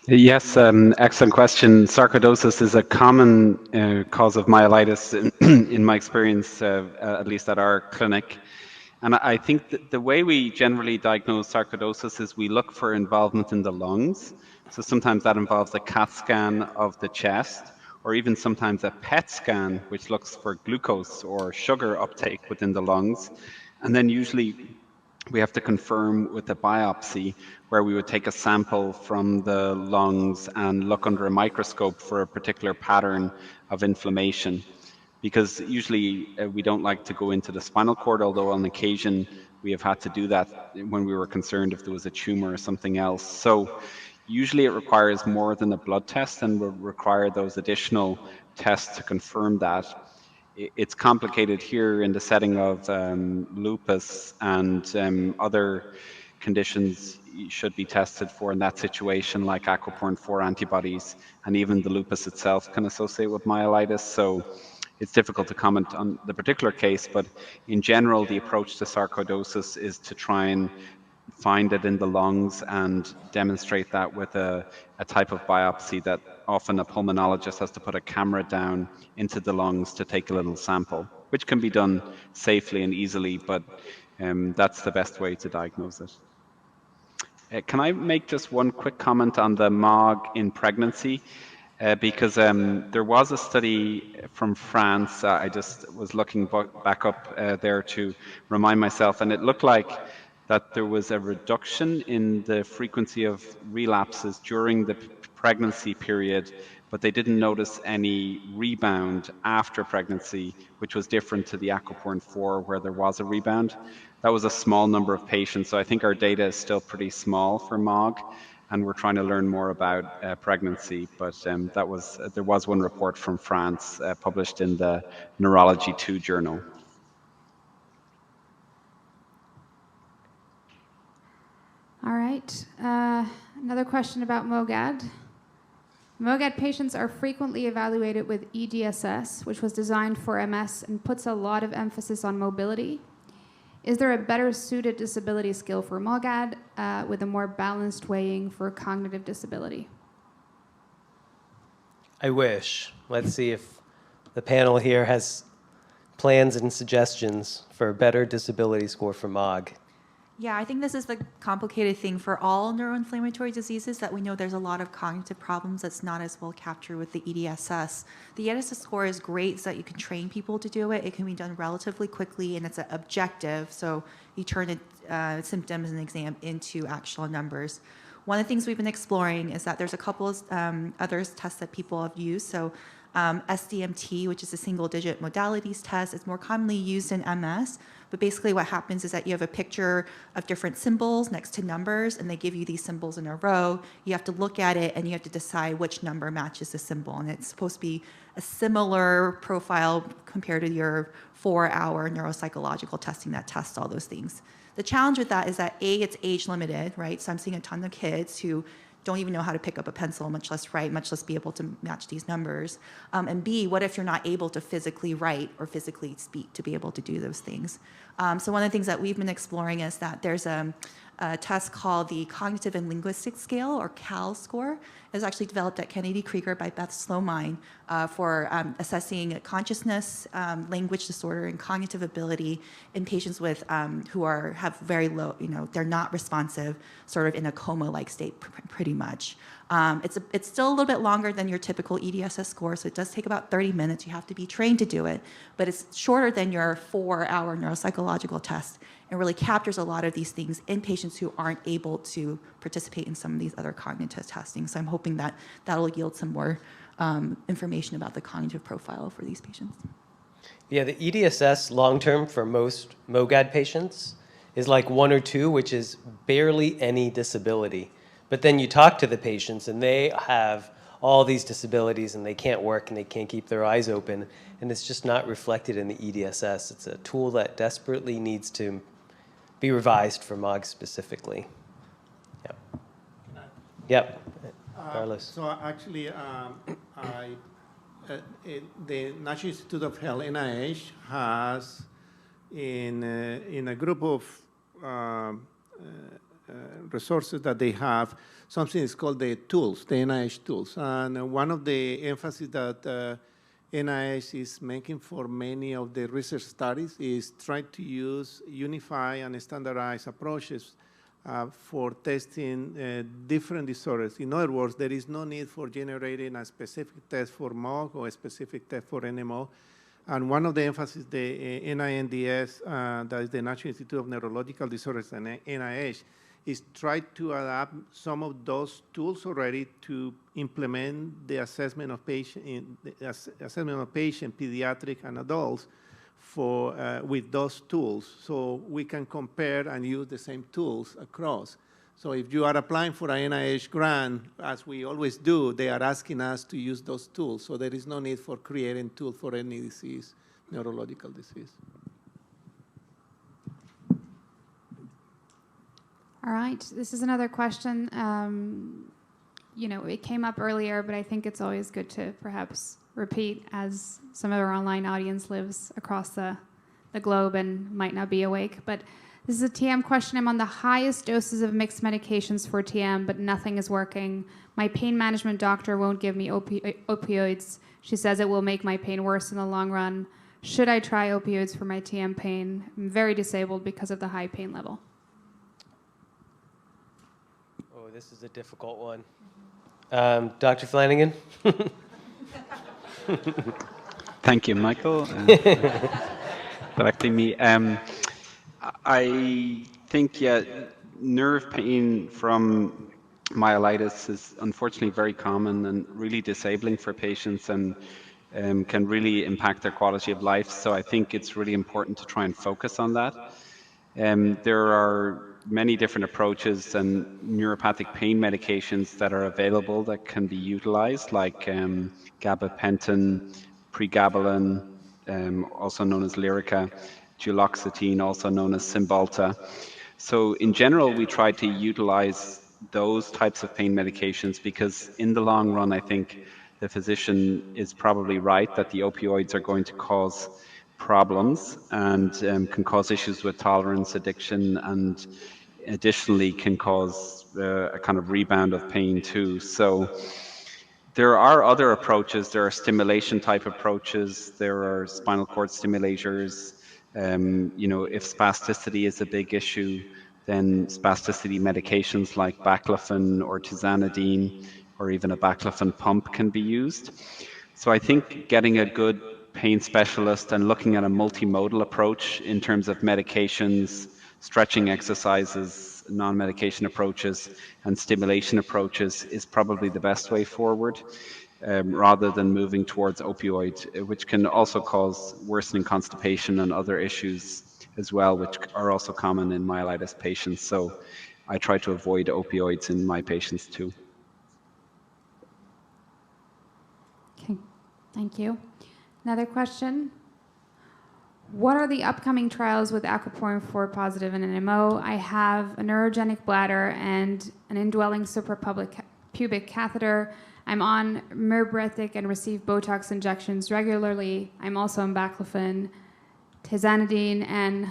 Yes, excellent question. Sarcoidosis is a common cause of myelitis in my experience, at least at our clinic. And I think that the way we generally diagnose sarcoidosis is we look for involvement in the lungs. So sometimes that involves a CAT scan of the chest, or even sometimes a PET scan, which looks for glucose or sugar uptake within the lungs. And then usually we have to confirm with a biopsy where we would take a sample from the lungs and look under a microscope for a particular pattern of inflammation. Because usually we don't like to go into the spinal cord, although on occasion we have had to do that when we were concerned if there was a tumor or something else. So usually it requires more than a blood test and will require those additional tests to confirm that. It's complicated here in the setting of lupus and other conditions should be tested for in that situation, like aquaporin 4 antibodies, and even the lupus itself can associate with myelitis. So it's difficult to comment on the particular case, but in general, the approach to sarcoidosis is to try and find it in the lungs and demonstrate that with a type of biopsy that often a pulmonologist has to put a camera down into the lungs to take a little sample, which can be done safely and easily, but that's the best way to diagnose it. Can I make just one quick comment on the MOG in pregnancy? Because there was a study from France. I just was looking back up there to remind myself, and it looked like that there was a reduction in the frequency of relapses during the pregnancy period, but they didn't notice any rebound after pregnancy, which was different to the aquaporin 4 where there was a rebound. That was a small number of patients, so I think our data is still pretty small for MOG, and we're trying to learn more about pregnancy. But there was one report from France published in the Neurology 2 journal. All right. Another question about MOGAD. MOGAD patients are frequently evaluated with EDSS, which was designed for MS and puts a lot of emphasis on mobility. Is there a better suited disability skill for MOGAD with a more balanced weighing for cognitive disability? I wish. Let's see if the panel here has plans and suggestions for a better disability score for MOG? Yeah, I think this is the complicated thing for all neuroinflammatory diseases, that we know there's a lot of cognitive problems that's not as well captured with the EDSS. The EDSS score is great so that you can train people to do it. It can be done relatively quickly, and it's an objective, so you turn symptoms and exam into actual numbers. One of the things we've been exploring is that there's a couple of other tests that people have used. So SDMT, which is a single-digit modalities test, is more commonly used in MS. But basically what happens is that you have a picture of different symbols next to numbers, and they give you these symbols in a row. You have to look at it, and you have to decide which number matches the symbol. And it's supposed to be a similar profile compared to your 4-hour neuropsychological testing that tests all those things. The challenge with that is that A, it's age limited, right? So I'm seeing a ton of kids who don't even know how to pick up a pencil, much less write, much less be able to match these numbers. And B, what if you're not able to physically write or physically speak to be able to do those things? So one of the things that we've been exploring is that there's a test called the Cognitive and Linguistic Scale, or CAL score. It was actually developed at Kennedy Krieger by Beth Slomine for assessing consciousness, language disorder, and cognitive ability in patients with who have very low, they're not responsive, sort of in a coma-like state, pretty much. It's still a little bit longer than your typical EDSS score, so it does take about 30 minutes. You have to be trained to do it, but it's shorter than your 4-hour neuropsychological test, and really captures a lot of these things in patients who aren't able to participate in some of these other cognitive testing. So I'm hoping that that'll yield some more information about the cognitive profile for these patients. Yeah, the EDSS long-term for most MOGAD patients is like 1 or 2, which is barely any disability. But then you talk to the patients, and they have all these disabilities, and they can't work, and they can't keep their eyes open, and it's just not reflected in the EDSS. It's a tool that desperately needs to be revised for MOG specifically. Yep. Yep. Carlos. So actually, the National Institute of Health, NIH, has in a group of resources that they have, something is called the tools, the NIH tools. And one of the emphasis that NIH is making for many of the research studies is try to unify and standardize approaches for testing different disorders. In other words, there is no need for generating a specific test for MOG or a specific test for NMO. And one of the emphasis, the NINDS, that is the National Institute of Neurological Disorders, and NIH, is try to adapt some of those tools already to implement the assessment of patient, pediatric and adults, with those tools, so we can compare and use the same tools across. So if you are applying for an NIH grant, as we always do, they are asking us to use those tools. So there is no need for creating tools for any disease, neurological disease. All right, this is another question. It came up earlier, but I think it's always good to perhaps repeat, as some of our online audience lives across the globe and might not be awake. But this is a TM question. I'm on the highest doses of mixed medications for TM, but nothing is working. My pain management doctor won't give me opioids. She says it will make my pain worse in the long run. Should I try opioids for my TM pain? I'm very disabled because of the high pain level. Oh, this is a difficult one. Dr. Flanagan? Thank you, Michael. Directing me. I think, nerve pain from myelitis is unfortunately very common and really disabling for patients, and can really impact their quality of life. So I think it's really important to try and focus on that. There are many different approaches and neuropathic pain medications that are available that can be utilized, like gabapentin, pregabalin, also known as Lyrica, duloxetine, also known as Cymbalta. So in general, we try to utilize those types of pain medications because in the long run, I think the physician is probably right that the opioids are going to cause problems and can cause issues with tolerance, addiction, and additionally can cause a kind of rebound of pain too. So There are other approaches. There are stimulation type approaches. There are spinal cord stimulators. If spasticity is a big issue, then spasticity medications like baclofen or tizanidine or even a baclofen pump can be used. So I think getting a good pain specialist and looking at a multimodal approach in terms of medications, stretching exercises, non-medication approaches, and stimulation approaches is probably the best way forward, rather than moving towards opioid, which can also cause worsening constipation and other issues as well, which are also common in myelitis patients. So I try to avoid opioids in my patients too. Okay, thank you. Another question. What are the upcoming trials with aquaporin 4 positive in an MO? I have a neurogenic bladder and an indwelling suprapubic catheter. I'm on mibrethic and receive Botox injections regularly. I'm also on baclofen, tizanidine, and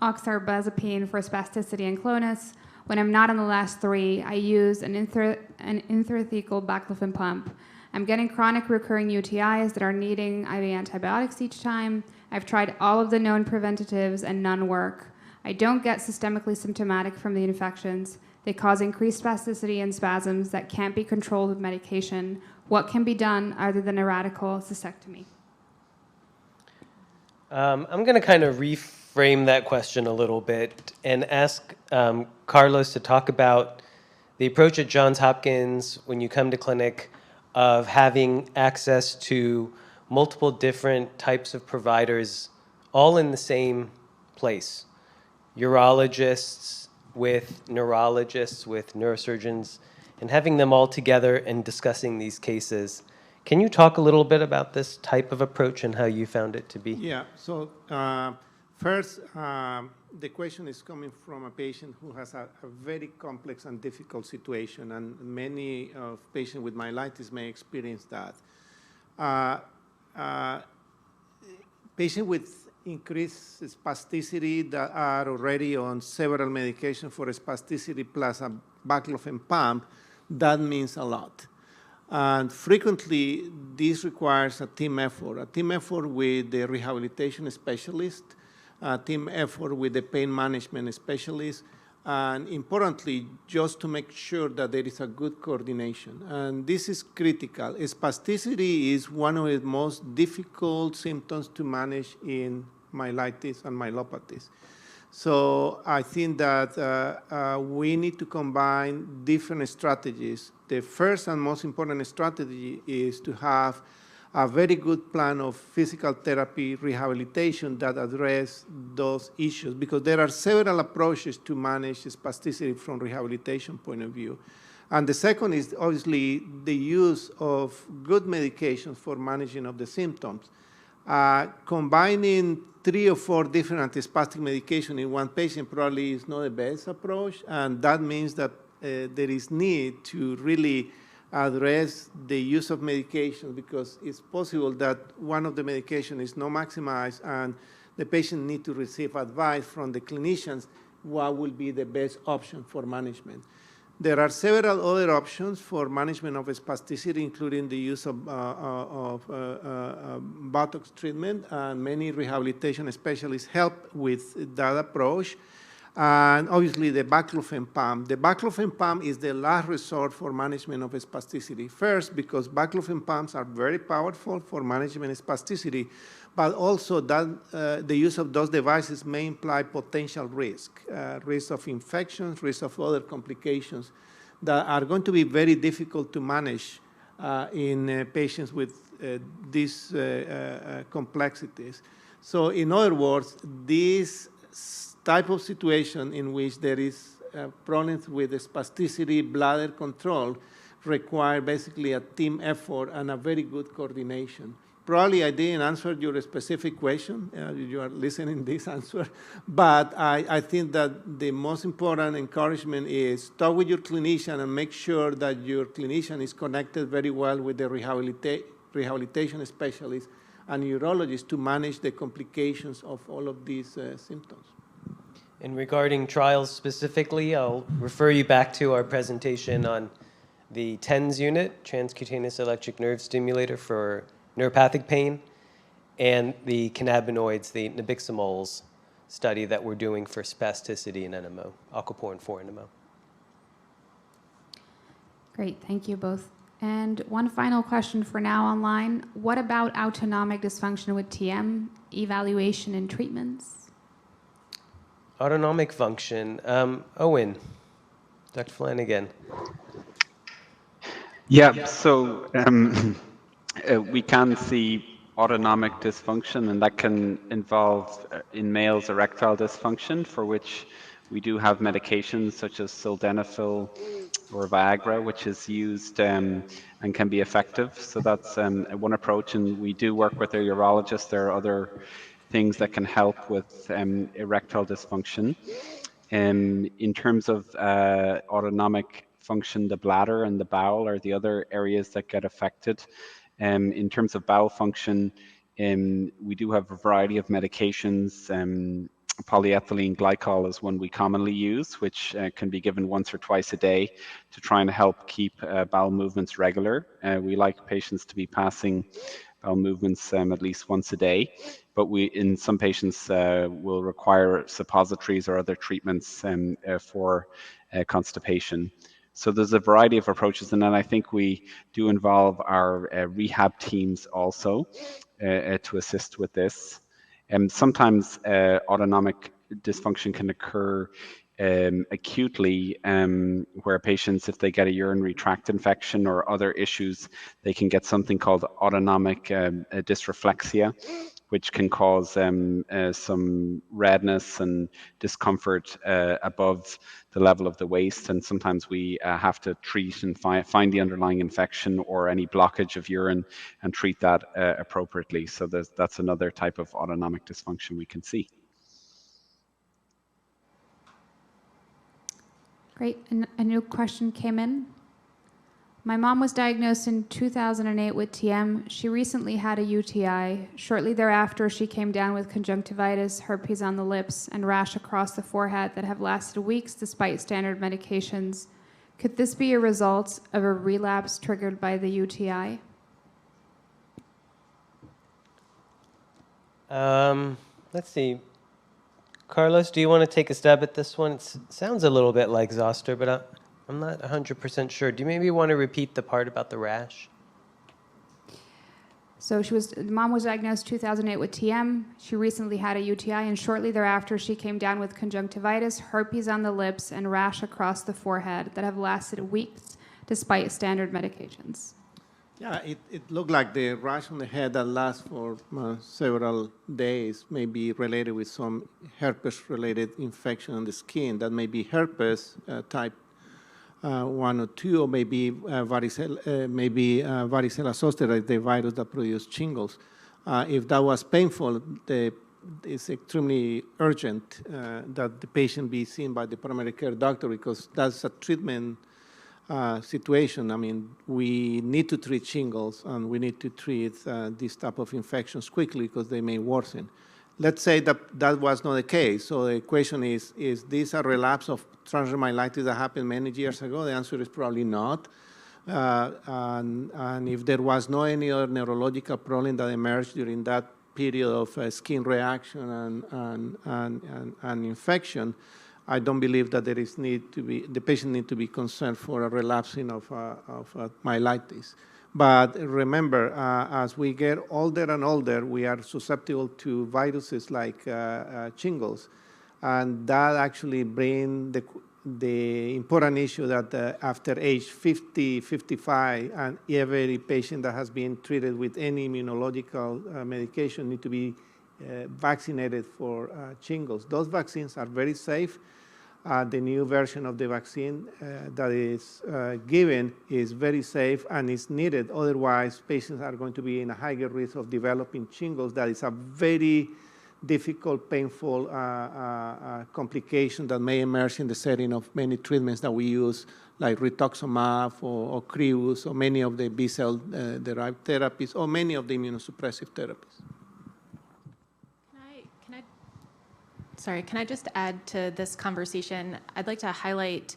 oxcarbazepine for spasticity and clonus. When I'm not on the last three, I use an intrathecal baclofen pump. I'm getting chronic recurring UTIs that are needing IV antibiotics each time. I've tried all of the known preventatives and none work. I don't get systemically symptomatic from the infections. They cause increased spasticity and spasms that can't be controlled with medication. What can be done other than a radical cystectomy? I'm going to kind of reframe that question a little bit and ask Carlos to talk about the approach at Johns Hopkins when you come to clinic of having access to multiple different types of providers all in the same place. Urologists with neurologists, with neurosurgeons, and having them all together and discussing these cases. Can you talk a little bit about this type of approach and how you found it to be? Yeah, so first, the question is coming from a patient who has a very complex and difficult situation, and many of patients with myelitis may experience that. Patients with increased spasticity that are already on several medications for spasticity plus a baclofen pump, that means a lot. And frequently, this requires a team effort with the rehabilitation specialist, a team effort with the pain management specialist, and importantly, just to make sure that there is a good coordination. And this is critical. Spasticity is one of the most difficult symptoms to manage in myelitis and myelopathies. So I think that we need to combine different strategies. The first and most important strategy is to have a very good plan of physical therapy rehabilitation that address those issues, because there are several approaches to manage spasticity from rehabilitation point of view. And the second is obviously the use of good medications for managing of the symptoms. Combining 3 or 4 different antispastic medications in one patient probably is not the best approach, and that means that there is need to really address the use of medication, because it's possible that one of the medication is not maximized and the patient need to receive advice from the clinicians what will be the best option for management. There are several other options for management of spasticity, including the use of Botox treatment, and many rehabilitation specialists help with that approach. And obviously the baclofen pump. The baclofen pump is the last resort for management of spasticity. First, because baclofen pumps are very powerful for management of spasticity, but also that the use of those devices may imply potential risk of infections, risk of other complications that are going to be very difficult to manage in patients with these complexities. So in other words, this type of situation in which there is problems with spasticity, bladder control, require basically a team effort and a very good coordination. Probably I didn't answer your specific question. You are listening to this answer. But I think that the most important encouragement is talk with your clinician and make sure that your clinician is connected very well with the rehabilitation specialist and urologist to manage the complications of all of these symptoms. And regarding trials specifically, I'll refer you back to our presentation on the TENS unit, transcutaneous electric nerve stimulator for neuropathic pain, and the cannabinoids, the nabiximols study that we're doing for spasticity in NMO, aquaporin 4 NMO. Great, thank you both. And one final question for now online. What about autonomic dysfunction with TM, evaluation and treatments? Autonomic function. Owen, Dr. Flanagan. Yeah, so we can see autonomic dysfunction, and that can involve in males erectile dysfunction, for which we do have medications such as sildenafil or Viagra, which is used and can be effective. So that's one approach, and we do work with a urologist. There are other things that can help with erectile dysfunction. In terms of autonomic function, the bladder and the bowel are the other areas that get affected. In terms of bowel function, we do have a variety of medications. Polyethylene glycol is one we commonly use, which can be given once or twice a day to try and help keep bowel movements regular. We like patients to be passing bowel movements at least once a day, but we, in some patients, will require suppositories or other treatments for constipation. So there's a variety of approaches, and then I think we do involve our rehab teams also to assist with this. Sometimes autonomic dysfunction can occur acutely, where patients, if they get a urinary tract infection or other issues, they can get something called autonomic dysreflexia, which can cause some redness and discomfort above the level of the waist. And sometimes we have to treat and find the underlying infection or any blockage of urine and treat that appropriately. So that's another type of autonomic dysfunction we can see. Great, and a new question came in. My mom was diagnosed in 2008 with TM. She recently had a UTI. Shortly thereafter, she came down with conjunctivitis, herpes on the lips, and rash across the forehead that have lasted weeks despite standard medications. Could this be a result of a relapse triggered by the UTI? Let's see. Carlos, do you want to take a stab at this one? It sounds a little bit like zoster, but I'm not 100% sure. Do you maybe want to repeat the part about the rash? So mom was diagnosed 2008 with TM. She recently had a UTI, and shortly thereafter, she came down with conjunctivitis, herpes on the lips, and rash across the forehead that have lasted weeks despite standard medications. Yeah, it looked like the rash on the head that lasts for several days may be related with some herpes-related infection on the skin. That may be herpes type 1 or 2, or maybe varicella zoster, the virus that produces shingles. If that was painful, it's extremely urgent that the patient be seen by the primary care doctor, because that's a treatment situation. I mean, we need to treat shingles, and we need to treat this type of infections quickly because they may worsen. Let's say that was not the case. So the question is this a relapse of transient myelitis that happened many years ago? The answer is probably not. And if there was no any other neurological problem that emerged during that period of skin reaction and infection, I don't believe that the patient need to be concerned for a relapsing of myelitis. But remember, as we get older and older, we are susceptible to viruses like shingles, and that actually brings the important issue that after age 50, 55, and every patient that has been treated with any immunological medication need to be vaccinated for shingles. Those vaccines are very safe. The new version of the vaccine that is given is very safe and is needed. Otherwise, patients are going to be in a higher risk of developing shingles. That is a very difficult, painful complication that may emerge in the setting of many treatments that we use, like rituximab or Ocrevus, or many of the B-cell derived therapies, or many of the immunosuppressive therapies. Can I just add to this conversation? I'd like to highlight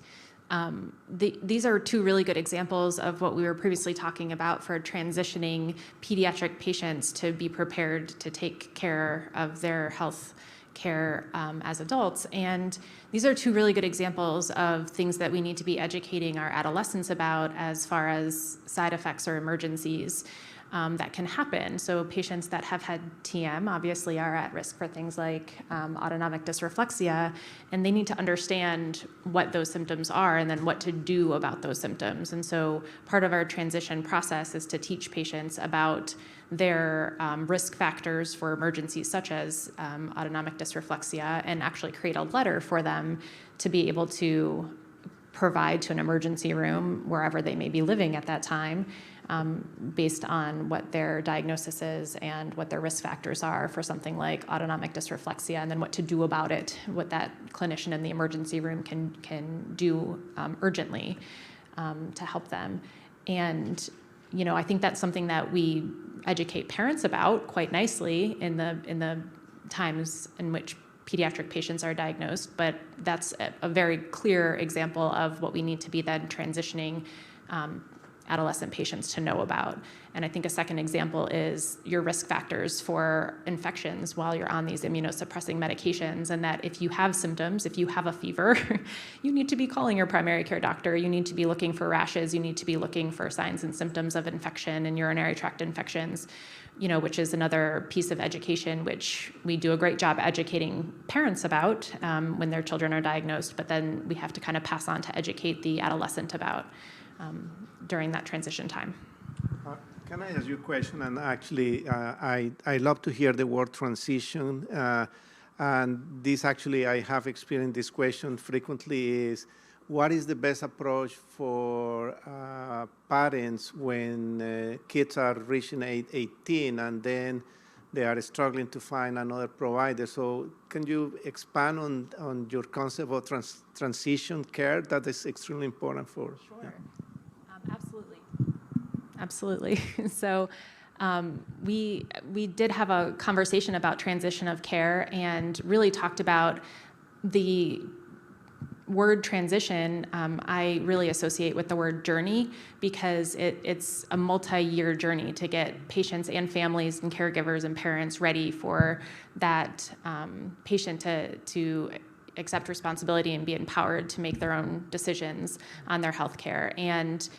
these are two really good examples of what we were previously talking about for transitioning pediatric patients to be prepared to take care of their health care as adults. And these are two really good examples of things that we need to be educating our adolescents about as far as side effects or emergencies that can happen. So patients that have had TM obviously are at risk for things like autonomic dysreflexia, and they need to understand what those symptoms are and then what to do about those symptoms. And so part of our transition process is to teach patients about their risk factors for emergencies such as autonomic dysreflexia, and actually create a letter for them to be able to provide to an emergency room wherever they may be living at that time, based on what their diagnosis is and what their risk factors are for something like autonomic dysreflexia, and then what to do about it, what that clinician in the emergency room can do urgently to help them. And I think that's something that we educate parents about quite nicely in the times in which pediatric patients are diagnosed, but that's a very clear example of what we need to be then transitioning adolescent patients to know about. And I think a second example is your risk factors for infections while you're on these immunosuppressing medications, and that if you have symptoms, if you have a fever, you need to be calling your primary care doctor. You need to be looking for rashes. You need to be looking for signs and symptoms of infection and urinary tract infections, which is another piece of education which we do a great job educating parents about when their children are diagnosed, but then we have to kind of pass on to educate the adolescent about during that transition time. Can I ask you a question? And actually, I love to hear the word transition. And this actually, I have experienced this question frequently is, what is the best approach for parents when kids are reaching age 18 and then they are struggling to find another provider? So can you expand on your concept of transition care? That is extremely important for us. Sure. Yeah. Absolutely. So we did have a conversation about transition of care and really talked about the word transition. I really associate with the word journey because it's a multi-year journey to get patients and families and caregivers and parents ready for that patient to accept responsibility and be empowered to make their own decisions on their health care. And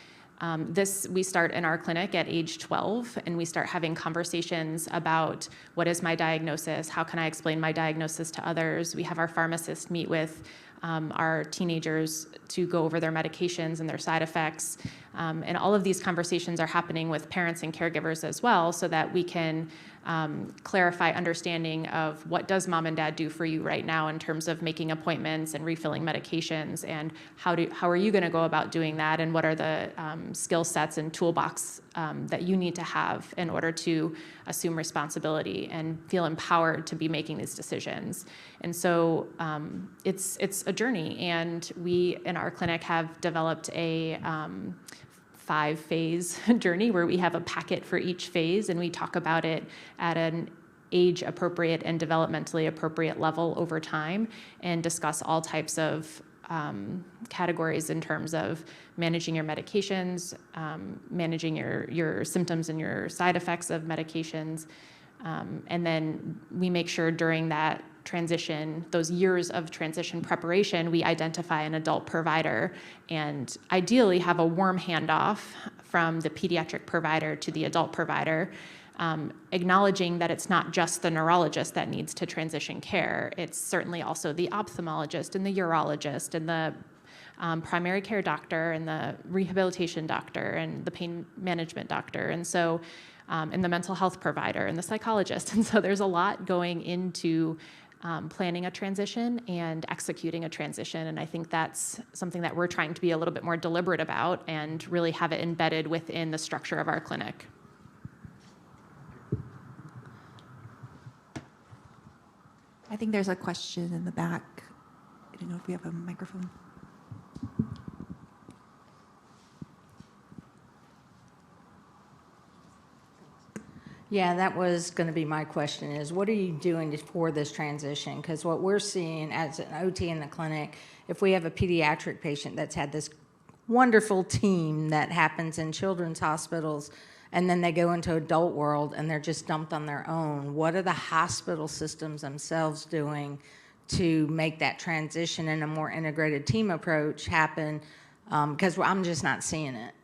we start in our clinic at age 12, and we start having conversations about what is my diagnosis, how can I explain my diagnosis to others. We have our pharmacist meet with our teenagers to go over their medications and their side effects. And all of these conversations are happening with parents and caregivers as well, so that we can clarify understanding of what does mom and dad do for you right now in terms of making appointments and refilling medications, and how are you going to go about doing that, and what are the skill sets and toolbox that you need to have in order to assume responsibility and feel empowered to be making these decisions. And so it's a journey, and we in our clinic have developed a 5-phase journey where we have a packet for each phase, and we talk about it at an age-appropriate and developmentally appropriate level over time, and discuss all types of categories in terms of managing your medications, managing your symptoms and your side effects of medications. And then we make sure during that transition, those years of transition preparation, we identify an adult provider and ideally have a warm handoff from the pediatric provider to the adult provider, acknowledging that it's not just the neurologist that needs to transition care. It's certainly also the ophthalmologist and the urologist and the primary care doctor and the rehabilitation doctor and the pain management doctor. And so and the mental health provider and the psychologist. And so there's a lot going into planning a transition and executing a transition. And I think that's something that we're trying to be a little bit more deliberate about and really have it embedded within the structure of our clinic. I think there's a question in the back. I don't know if we have a microphone. Yeah, that was going to be my question is, what are you doing for this transition? Because what we're seeing as an OT in the clinic, if we have a pediatric patient that's had this wonderful team that happens in children's hospitals, and then they go into adult world and they're just dumped on their own, what are the hospital systems themselves doing to make that transition and a more integrated team approach happen? Because I'm just not seeing it.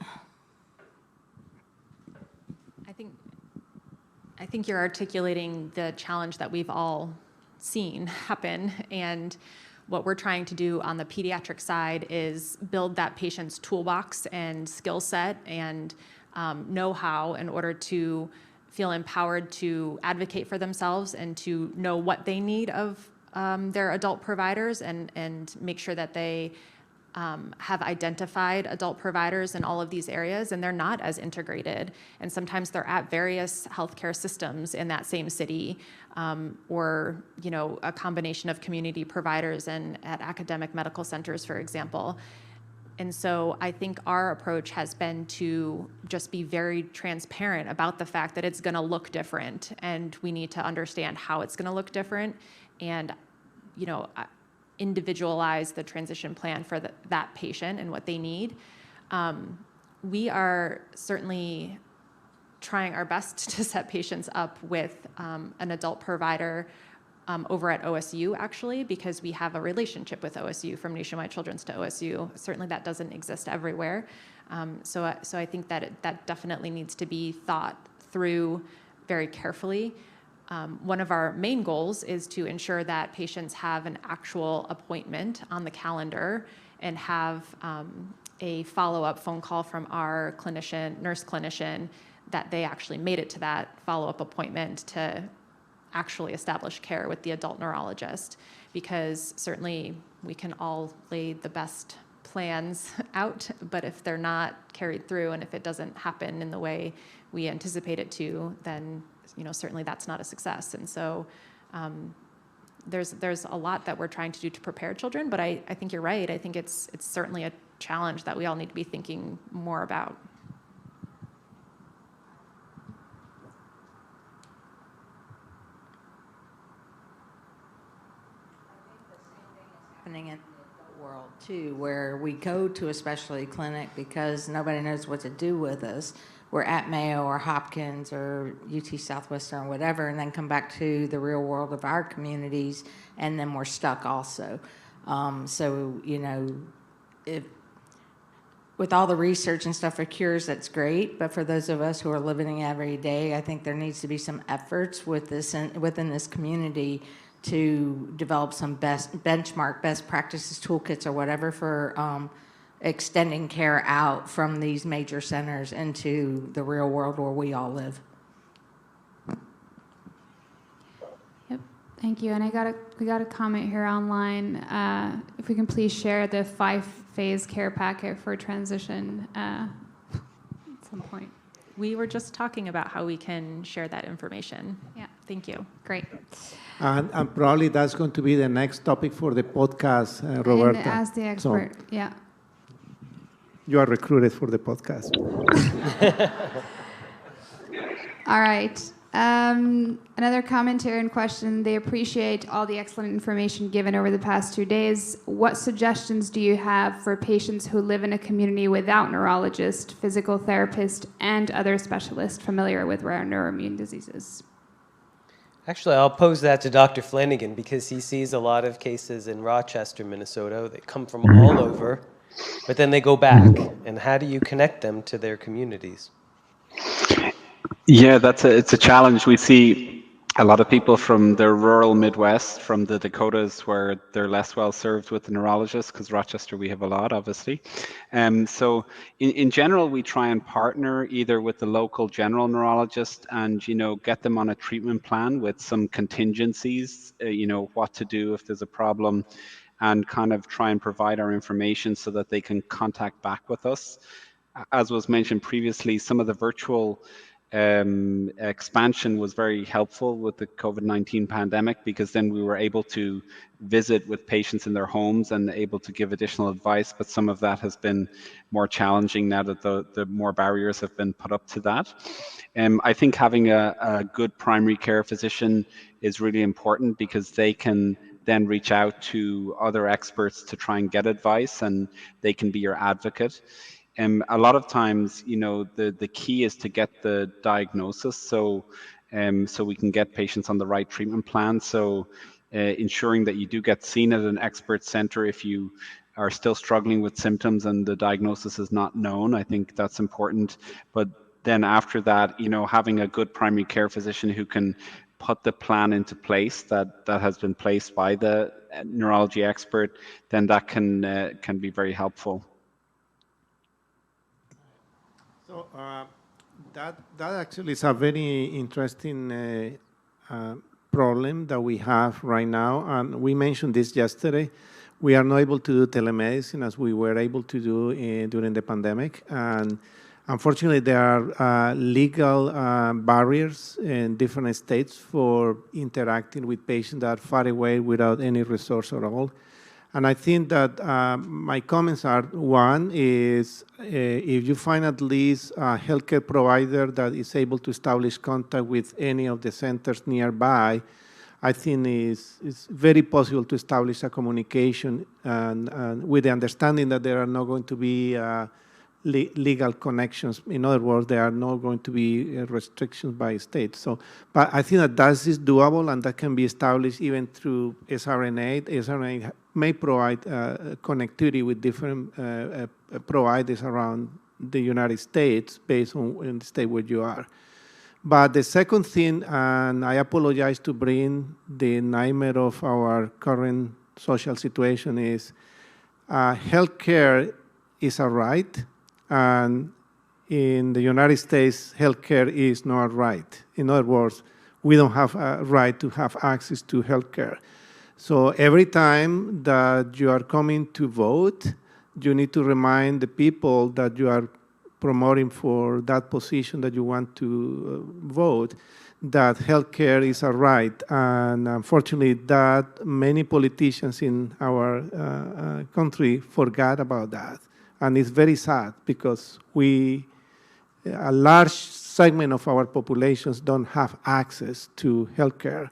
I think you're articulating the challenge that we've all seen happen, and what we're trying to do on the pediatric side is build that patient's toolbox and skill set and know-how in order to feel empowered to advocate for themselves and to know what they need of their adult providers and make sure that they have identified adult providers in all of these areas, and they're not as integrated. And sometimes they're at various healthcare systems in that same city, or a combination of community providers and at academic medical centers, for example. And so I think our approach has been to just be very transparent about the fact that it's going to look different, and we need to understand how it's going to look different, and individualize the transition plan for that patient and what they need. We are certainly trying our best to set patients up with an adult provider over at OSU, actually, because we have a relationship with OSU, from Nationwide Children's to OSU. Certainly that doesn't exist everywhere. So I think that definitely needs to be thought through very carefully. One of our main goals is to ensure that patients have an actual appointment on the calendar and have a follow-up phone call from our nurse clinician, that they actually made it to that follow-up appointment to actually establish care with the adult neurologist. Because certainly we can all lay the best plans out, but if they're not carried through and if it doesn't happen in the way we anticipate it to, then certainly that's not a success. And so there's a lot that we're trying to do to prepare children, but I think you're right. I think it's certainly a challenge that we all need to be thinking more about. Happening in the world too, where we go to a specialty clinic because nobody knows what to do with us. We're at Mayo or Hopkins or UT Southwestern or whatever, and then come back to the real world of our communities, and then we're stuck also. If with all the research and stuff for cures, that's great, but for those of us who are living it every day, I think there needs to be some efforts within this community to develop some best practices toolkits or whatever for extending care out from these major centers into the real world where we all live. Yep, thank you. And we got a comment here online. If we can please share the 5-phase care packet for transition at some point. We were just talking about how we can share that information. Yeah. Thank you. Great. And probably that's going to be the next topic for the podcast, Roberta. And as the expert, So yeah. you are recruited for the podcast. All right. Another commentary and question. They appreciate all the excellent information given over the past 2 days. What suggestions do you have for patients who live in a community without neurologist, physical therapist, and other specialists familiar with rare neuroimmune diseases? Actually, I'll pose that to Dr. Flanagan because he sees a lot of cases in Rochester, Minnesota that come from all over, but then they go back. And how do you connect them to their communities? Yeah, it's a challenge. We see a lot of people from the rural Midwest, from the Dakotas, where they're less well served with the neurologist, because Rochester we have a lot, obviously. So in general, we try and partner either with the local general neurologist and get them on a treatment plan with some contingencies, what to do if there's a problem, and kind of try and provide our information so that they can contact back with us. As was mentioned previously, some of the virtual expansion was very helpful with the COVID-19 pandemic, because then we were able to visit with patients in their homes and able to give additional advice. But some of that has been more challenging now that the more barriers have been put up to that. I think having a good primary care physician is really important, because they can then reach out to other experts to try and get advice, and they can be your advocate. A lot of times, the key is to get the diagnosis, so we can get patients on the right treatment plan. So ensuring that you do get seen at an expert center if you are still struggling with symptoms and the diagnosis is not known, I think that's important. But then after that, having a good primary care physician who can put the plan into place that has been placed by the neurology expert, then that can be very helpful. So that actually is a very interesting problem that we have right now, and we mentioned this yesterday. We are not able to do telemedicine as we were able to do during the pandemic, and unfortunately there are legal barriers in different states for interacting with patients that are far away without any resource at all. And I think that my comments are, one is if you find at least a healthcare provider that is able to establish contact with any of the centers nearby, I think it's very possible to establish a communication and with the understanding that there are not going to be legal connections. In other words, there are not going to be restrictions by states. So, but I think that is doable, and that can be established even through SRNA. SRNA may provide connectivity with different providers around the United States based on the state where you are. But the second thing, and I apologize to bring the nightmare of our current social situation, is healthcare is a right, and in the United States, healthcare is not a right. In other words, we don't have a right to have access to healthcare. So every time that you are coming to vote, you need to remind the people that you are promoting for that position that you want to vote, that healthcare is a right. And unfortunately, that many politicians in our country forgot about that. And it's very sad, because a large segment of our populations don't have access to healthcare.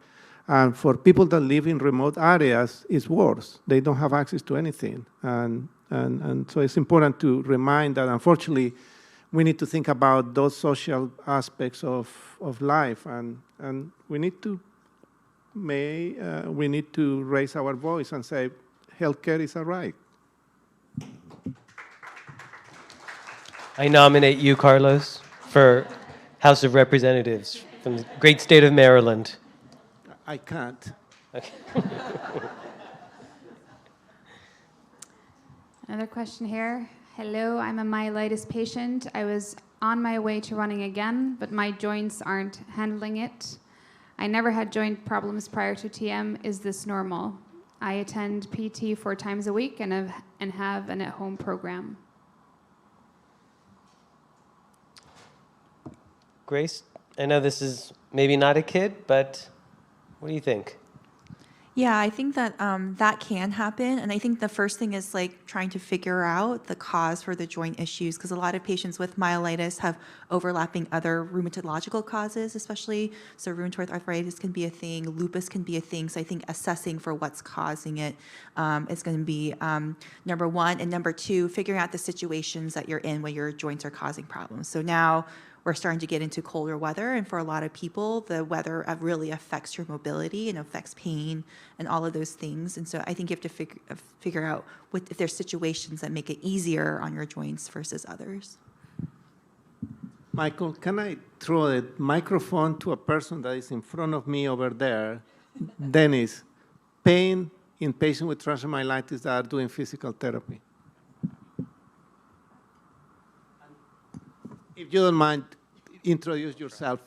And for people that live in remote areas, it's worse. They don't have access to anything. And so it's important to remind that, unfortunately, we need to think about those social aspects of life, and we need to raise our voice and say, healthcare is a right. I nominate you, Carlos, for House of Representatives from the great state of Maryland. I can't. Okay. Another question here. Hello, I'm a myelitis patient. I was on my way to running again, but my joints aren't handling it. I never had joint problems prior to TM. Is this normal? I attend PT 4 times a week and have an at-home program. Grace, I know this is maybe not a kid, but what do you think? Yeah, I think that that can happen. And I think the first thing is like trying to figure out the cause for the joint issues, because a lot of patients with myelitis have overlapping other rheumatological causes, especially. So rheumatoid arthritis can be a thing, lupus can be a thing. So I think assessing for what's causing it is going to be number one. And number two, figuring out the situations that you're in where your joints are causing problems. So now we're starting to get into colder weather, and for a lot of people, the weather really affects your mobility and affects pain and all of those things. And so I think you have to figure out if there's situations that make it easier on your joints versus others. Michael, can I throw a microphone to a person that is in front of me over there? Dennis, pain in patients with transmyelitis that are doing physical therapy. If you don't mind, introduce yourself.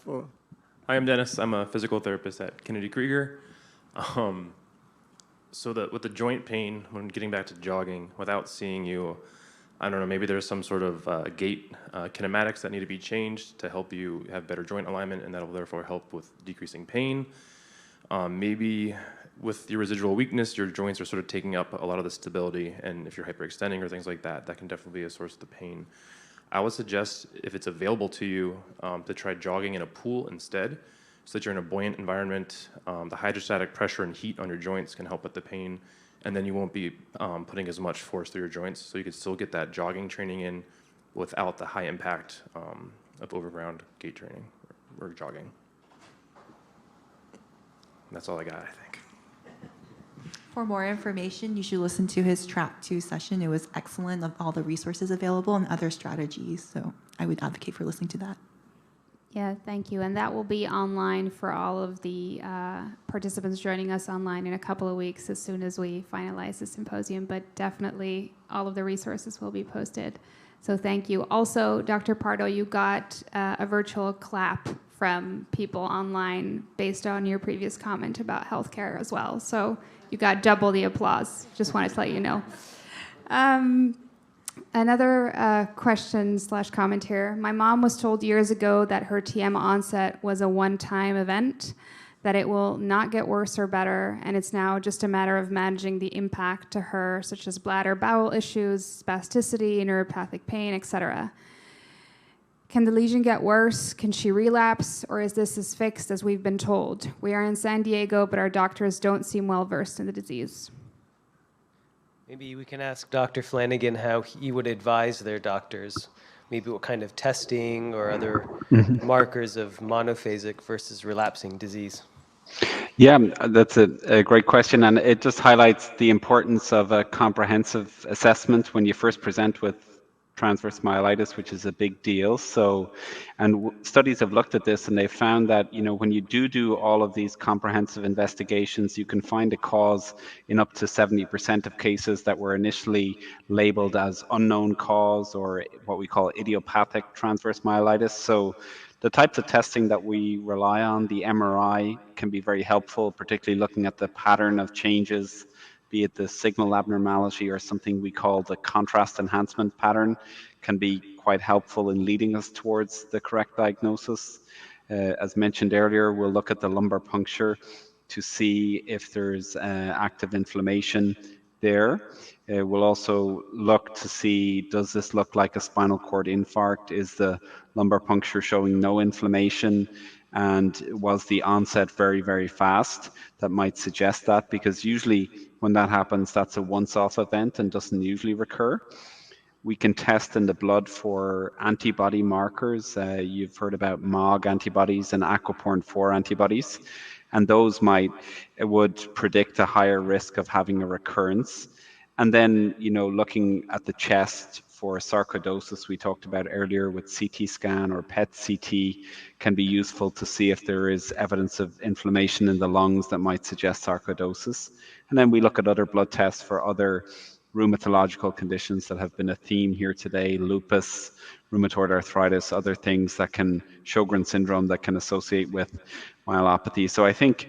Hi, I'm Dennis. I'm a physical therapist at Kennedy Krieger. So with the joint pain, when getting back to jogging, without seeing you, I don't know, maybe there's some sort of gait kinematics that need to be changed to help you have better joint alignment, and that'll therefore help with decreasing pain. Maybe with your residual weakness, your joints are sort of taking up a lot of the stability, and if you're hyperextending or things like that, that can definitely be a source of the pain. I would suggest, if it's available to you, to try jogging in a pool instead, so that you're in a buoyant environment. The hydrostatic pressure and heat on your joints can help with the pain, and then you won't be putting as much force through your joints, so you can still get that jogging training in without the high impact of overground gait training or jogging. That's all I got, I think. For more information, you should listen to his track 2 session. It was excellent, of all the resources available and other strategies. So I would advocate for listening to that. Yeah, thank you. And that will be online for all of the participants joining us online in a couple of weeks as soon as we finalize the symposium. But definitely all of the resources will be posted. So thank you. Also, Dr. Pardo, you got a virtual clap from people online based on your previous comment about healthcare as well. So you got double the applause. Just wanted to let you know. Another question/comment here. My mom was told years ago that her TM onset was a one-time event, that it will not get worse or better, and it's now just a matter of managing the impact to her, such as bladder bowel issues, spasticity, neuropathic pain, etc. Can the lesion get worse? Can she relapse? Or is this as fixed as we've been told? We are in San Diego, but our doctors don't seem well versed in the disease. Maybe we can ask Dr. Flanagan how he would advise their doctors, maybe what kind of testing or other markers of monophasic versus relapsing disease. Yeah, that's a great question, and it just highlights the importance of a comprehensive assessment when you first present with transverse myelitis, which is a big deal. So, and studies have looked at this, and they've found that, you know, when you do all of these comprehensive investigations, you can find a cause in up to 70% of cases that were initially labeled as unknown cause or what we call idiopathic transverse myelitis. So the types of testing that we rely on, the MRI, can be very helpful, particularly looking at the pattern of changes, be it the signal abnormality or something we call the contrast enhancement pattern, can be quite helpful in leading us towards the correct diagnosis. As mentioned earlier, we'll look at the lumbar puncture to see if there's active inflammation there. We'll also look to see, does this look like a spinal cord infarct? Is the lumbar puncture showing no inflammation? And was the onset very, very fast? That might suggest that, because usually when that happens, that's a once-off event and doesn't usually recur. We can test in the blood for antibody markers. You've heard about MOG antibodies and aquaporin 4 antibodies, and those would predict a higher risk of having a recurrence. And then, you know, looking at the chest for sarcoidosis we talked about earlier with CT scan or PET CT can be useful to see if there is evidence of inflammation in the lungs that might suggest sarcoidosis. And then we look at other blood tests for other rheumatological conditions that have been a theme here today: lupus, rheumatoid arthritis, other things that can, Sjogren's syndrome, that can associate with myelopathy. So I think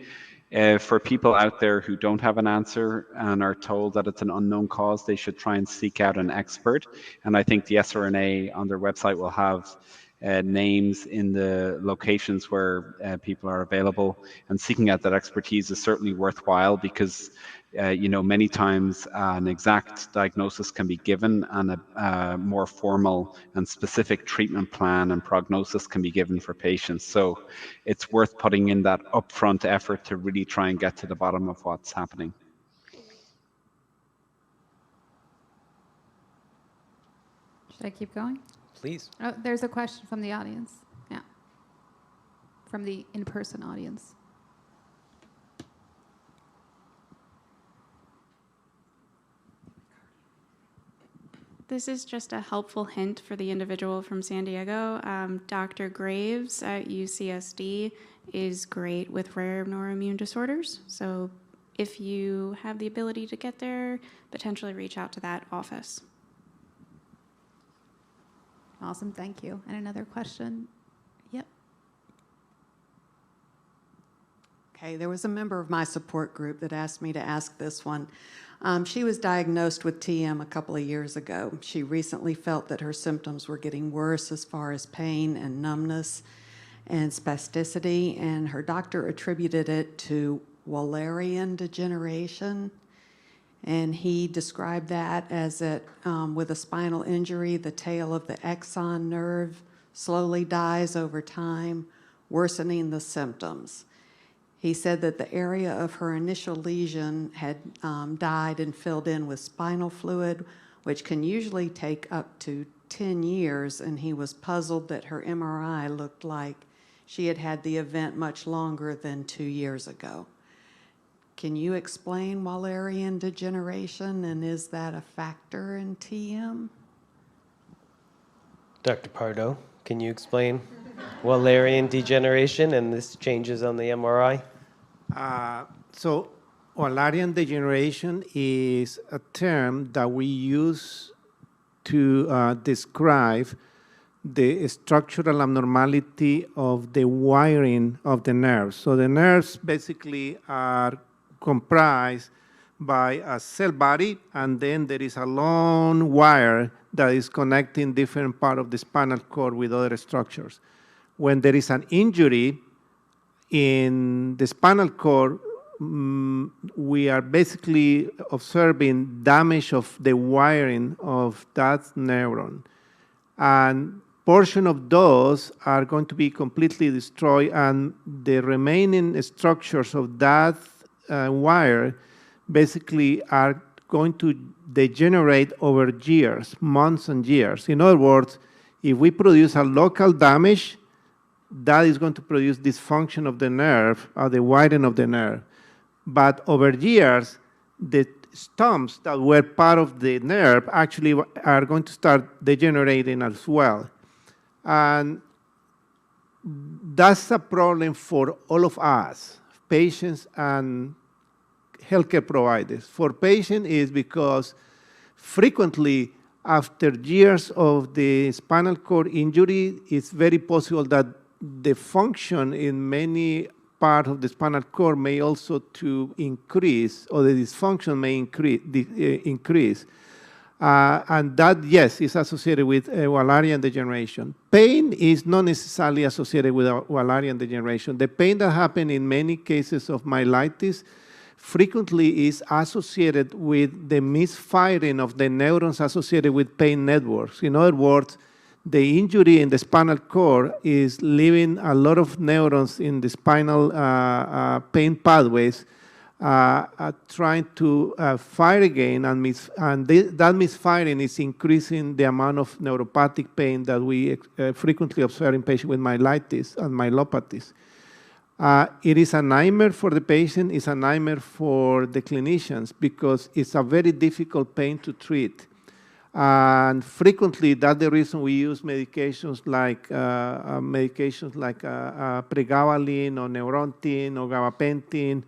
for people out there who don't have an answer and are told that it's an unknown cause, they should try and seek out an expert. And I think the SRNA on their website will have names in the locations where people are available, and seeking out that expertise is certainly worthwhile, because you know, many times an exact diagnosis can be given and a more formal and specific treatment plan and prognosis can be given for patients. So it's worth putting in that upfront effort to really try and get to the bottom of what's happening. Should I keep going? Please. Oh, there's a question from the audience. Yeah. From the in-person audience. This is just a helpful hint for the individual from San Diego. Dr. Graves at UCSD is great with rare neuroimmune disorders. So if you have the ability to get there, potentially reach out to that office. Awesome, thank you. And another question? Yep. Okay, there was a member of my support group that asked me to ask this one. She was diagnosed with TM a couple of years ago. She recently felt that her symptoms were getting worse as far as pain and numbness and spasticity, and her doctor attributed it to Wallerian degeneration. And he described that as that with a spinal injury, the tail of the axon nerve slowly dies over time, worsening the symptoms. He said that the area of her initial lesion had died and filled in with spinal fluid, which can usually take up to 10 years, and he was puzzled that her MRI looked like she had had the event much longer than 2 years ago. Can you explain Wallerian degeneration, and is that a factor in TM? Dr. Pardo, can you explain Wallerian degeneration and this changes on the MRI? So Wallerian degeneration is a term that we use to describe the structural abnormality of the wiring of the nerves. So the nerves basically are comprised by a cell body, and then there is a long wire that is connecting different parts of the spinal cord with other structures. When there is an injury in the spinal cord, we are basically observing damage of the wiring of that neuron. And portion of those are going to be completely destroyed, and the remaining structures of that wire basically are going to degenerate over years, months and years. In other words, if we produce a local damage, that is going to produce dysfunction of the nerve, or the wiring of the nerve. But over years, the stumps that were part of the nerve actually are going to start degenerating as well. And that's a problem for all of us, patients and healthcare providers. For patients is because frequently after years of the spinal cord injury, it's very possible that the function in many parts of the spinal cord may also to increase, or the dysfunction may increase. And that, yes, is associated with Wallerian degeneration. Pain is not necessarily associated with Wallerian degeneration. The pain that happens in many cases of myelitis frequently is associated with the misfiring of the neurons associated with pain networks. In other words, the injury in the spinal cord is leaving a lot of neurons in the spinal pain pathways trying to fire again, and that misfiring is increasing the amount of neuropathic pain that we frequently observe in patients with myelitis and myelopathies. It is a nightmare for the patient, it's a nightmare for the clinicians, because it's a very difficult pain to treat. And frequently, that's the reason we use medications like pregabalin or Neurontin or gabapentin.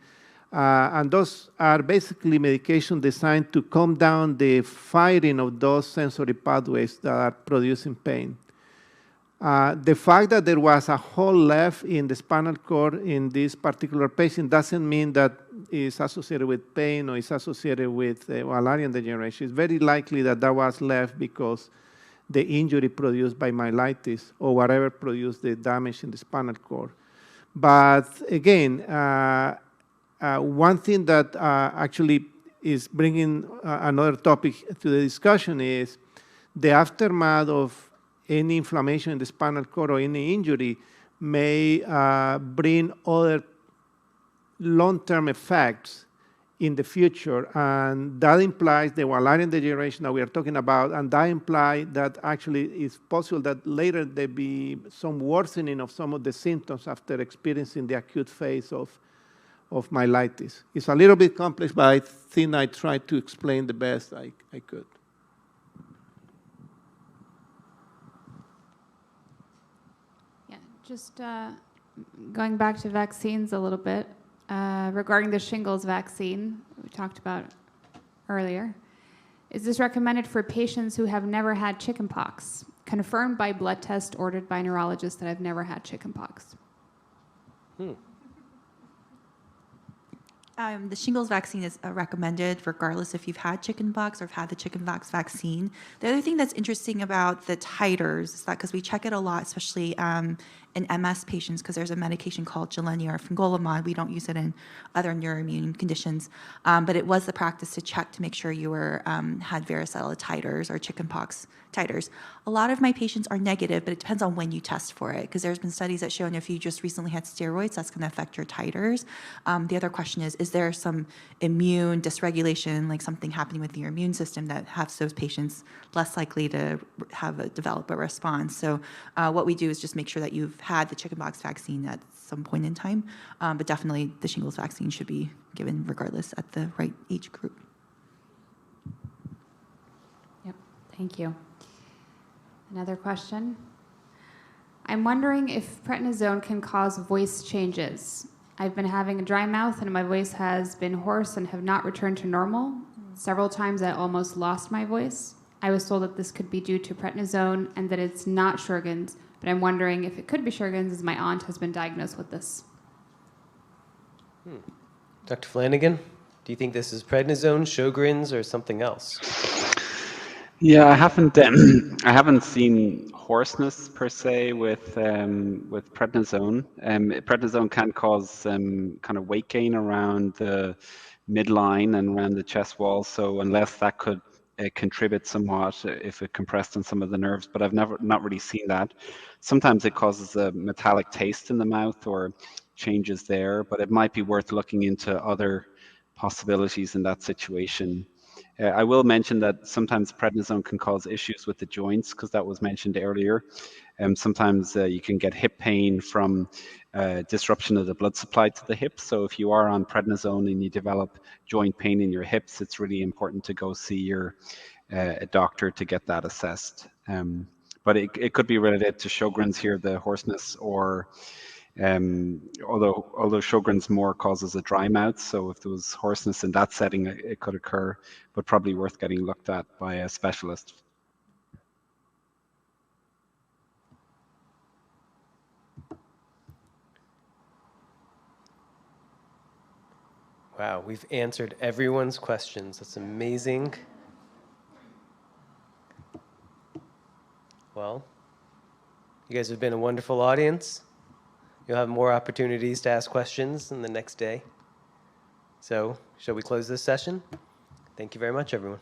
And those are basically medications designed to calm down the firing of those sensory pathways that are producing pain. The fact that there was a hole left in the spinal cord in this particular patient doesn't mean that it's associated with pain or it's associated with Wallerian degeneration. It's very likely that that was left because the injury produced by myelitis or whatever produced the damage in the spinal cord. But again, one thing that actually is bringing another topic to the discussion is the aftermath of any inflammation in the spinal cord or any injury may bring other long-term effects in the future, and that implies the Wallerian degeneration that we are talking about, and that implies that actually it's possible that later there be some worsening of some of the symptoms after experiencing the acute phase of myelitis. It's a little bit complex, but I think I tried to explain the best I could. Just going back to vaccines a little bit, regarding the shingles vaccine we talked about earlier, is this recommended for patients who have never had chickenpox, confirmed by blood test ordered by neurologists that have never had chickenpox? The shingles vaccine is recommended regardless if you've had chickenpox or have had the chickenpox vaccine. The other thing that's interesting about the titers is that because we check it a lot, especially in MS patients, because there's a medication called Gilenya or fingolimod. We don't use it in other neuroimmune conditions, but it was the practice to check to make sure you were had varicella titers or chickenpox titers. A lot of my patients are negative, but it depends on when you test for it, because there's been studies that show if you just recently had steroids, that's going to affect your titers. The other question is there some immune dysregulation, like something happening with your immune system that has those patients less likely to develop a response? So what we do is just make sure that you've had the chickenpox vaccine at some point in time, but definitely the shingles vaccine should be given regardless at the right age group. Yep, thank you. Another question. I'm wondering if prednisone can cause voice changes. I've been having a dry mouth and my voice has been hoarse and have not returned to normal. Several times I almost lost my voice. I was told that this could be due to prednisone and that it's not Sjogren's, but I'm wondering if it could be Sjogren's as my aunt has been diagnosed with this. Dr. Flanagan, do you think this is prednisone, Sjogren's, or something else? Yeah, I haven't seen hoarseness per se with prednisone. Prednisone can cause kind of weight gain around the midline and around the chest wall. So unless that could contribute somewhat if it compressed on some of the nerves, but I've not really seen that. Sometimes it causes a metallic taste in the mouth or changes there, but it might be worth looking into other possibilities in that situation. I will mention that sometimes prednisone can cause issues with the joints, because that was mentioned earlier. Sometimes you can get hip pain from disruption of the blood supply to the hips. So if you are on prednisone and you develop joint pain in your hips, it's really important to go see your doctor to get that assessed. But it could be related to Sjogren's here, the hoarseness, or although Sjogren's more causes a dry mouth, so if there was hoarseness in that setting, it could occur, but probably worth getting looked at by a specialist. Wow, we've answered everyone's questions. That's amazing. Well, you guys have been a wonderful audience. You'll have more opportunities to ask questions in the next day. So, shall we close this session? Thank you very much, everyone.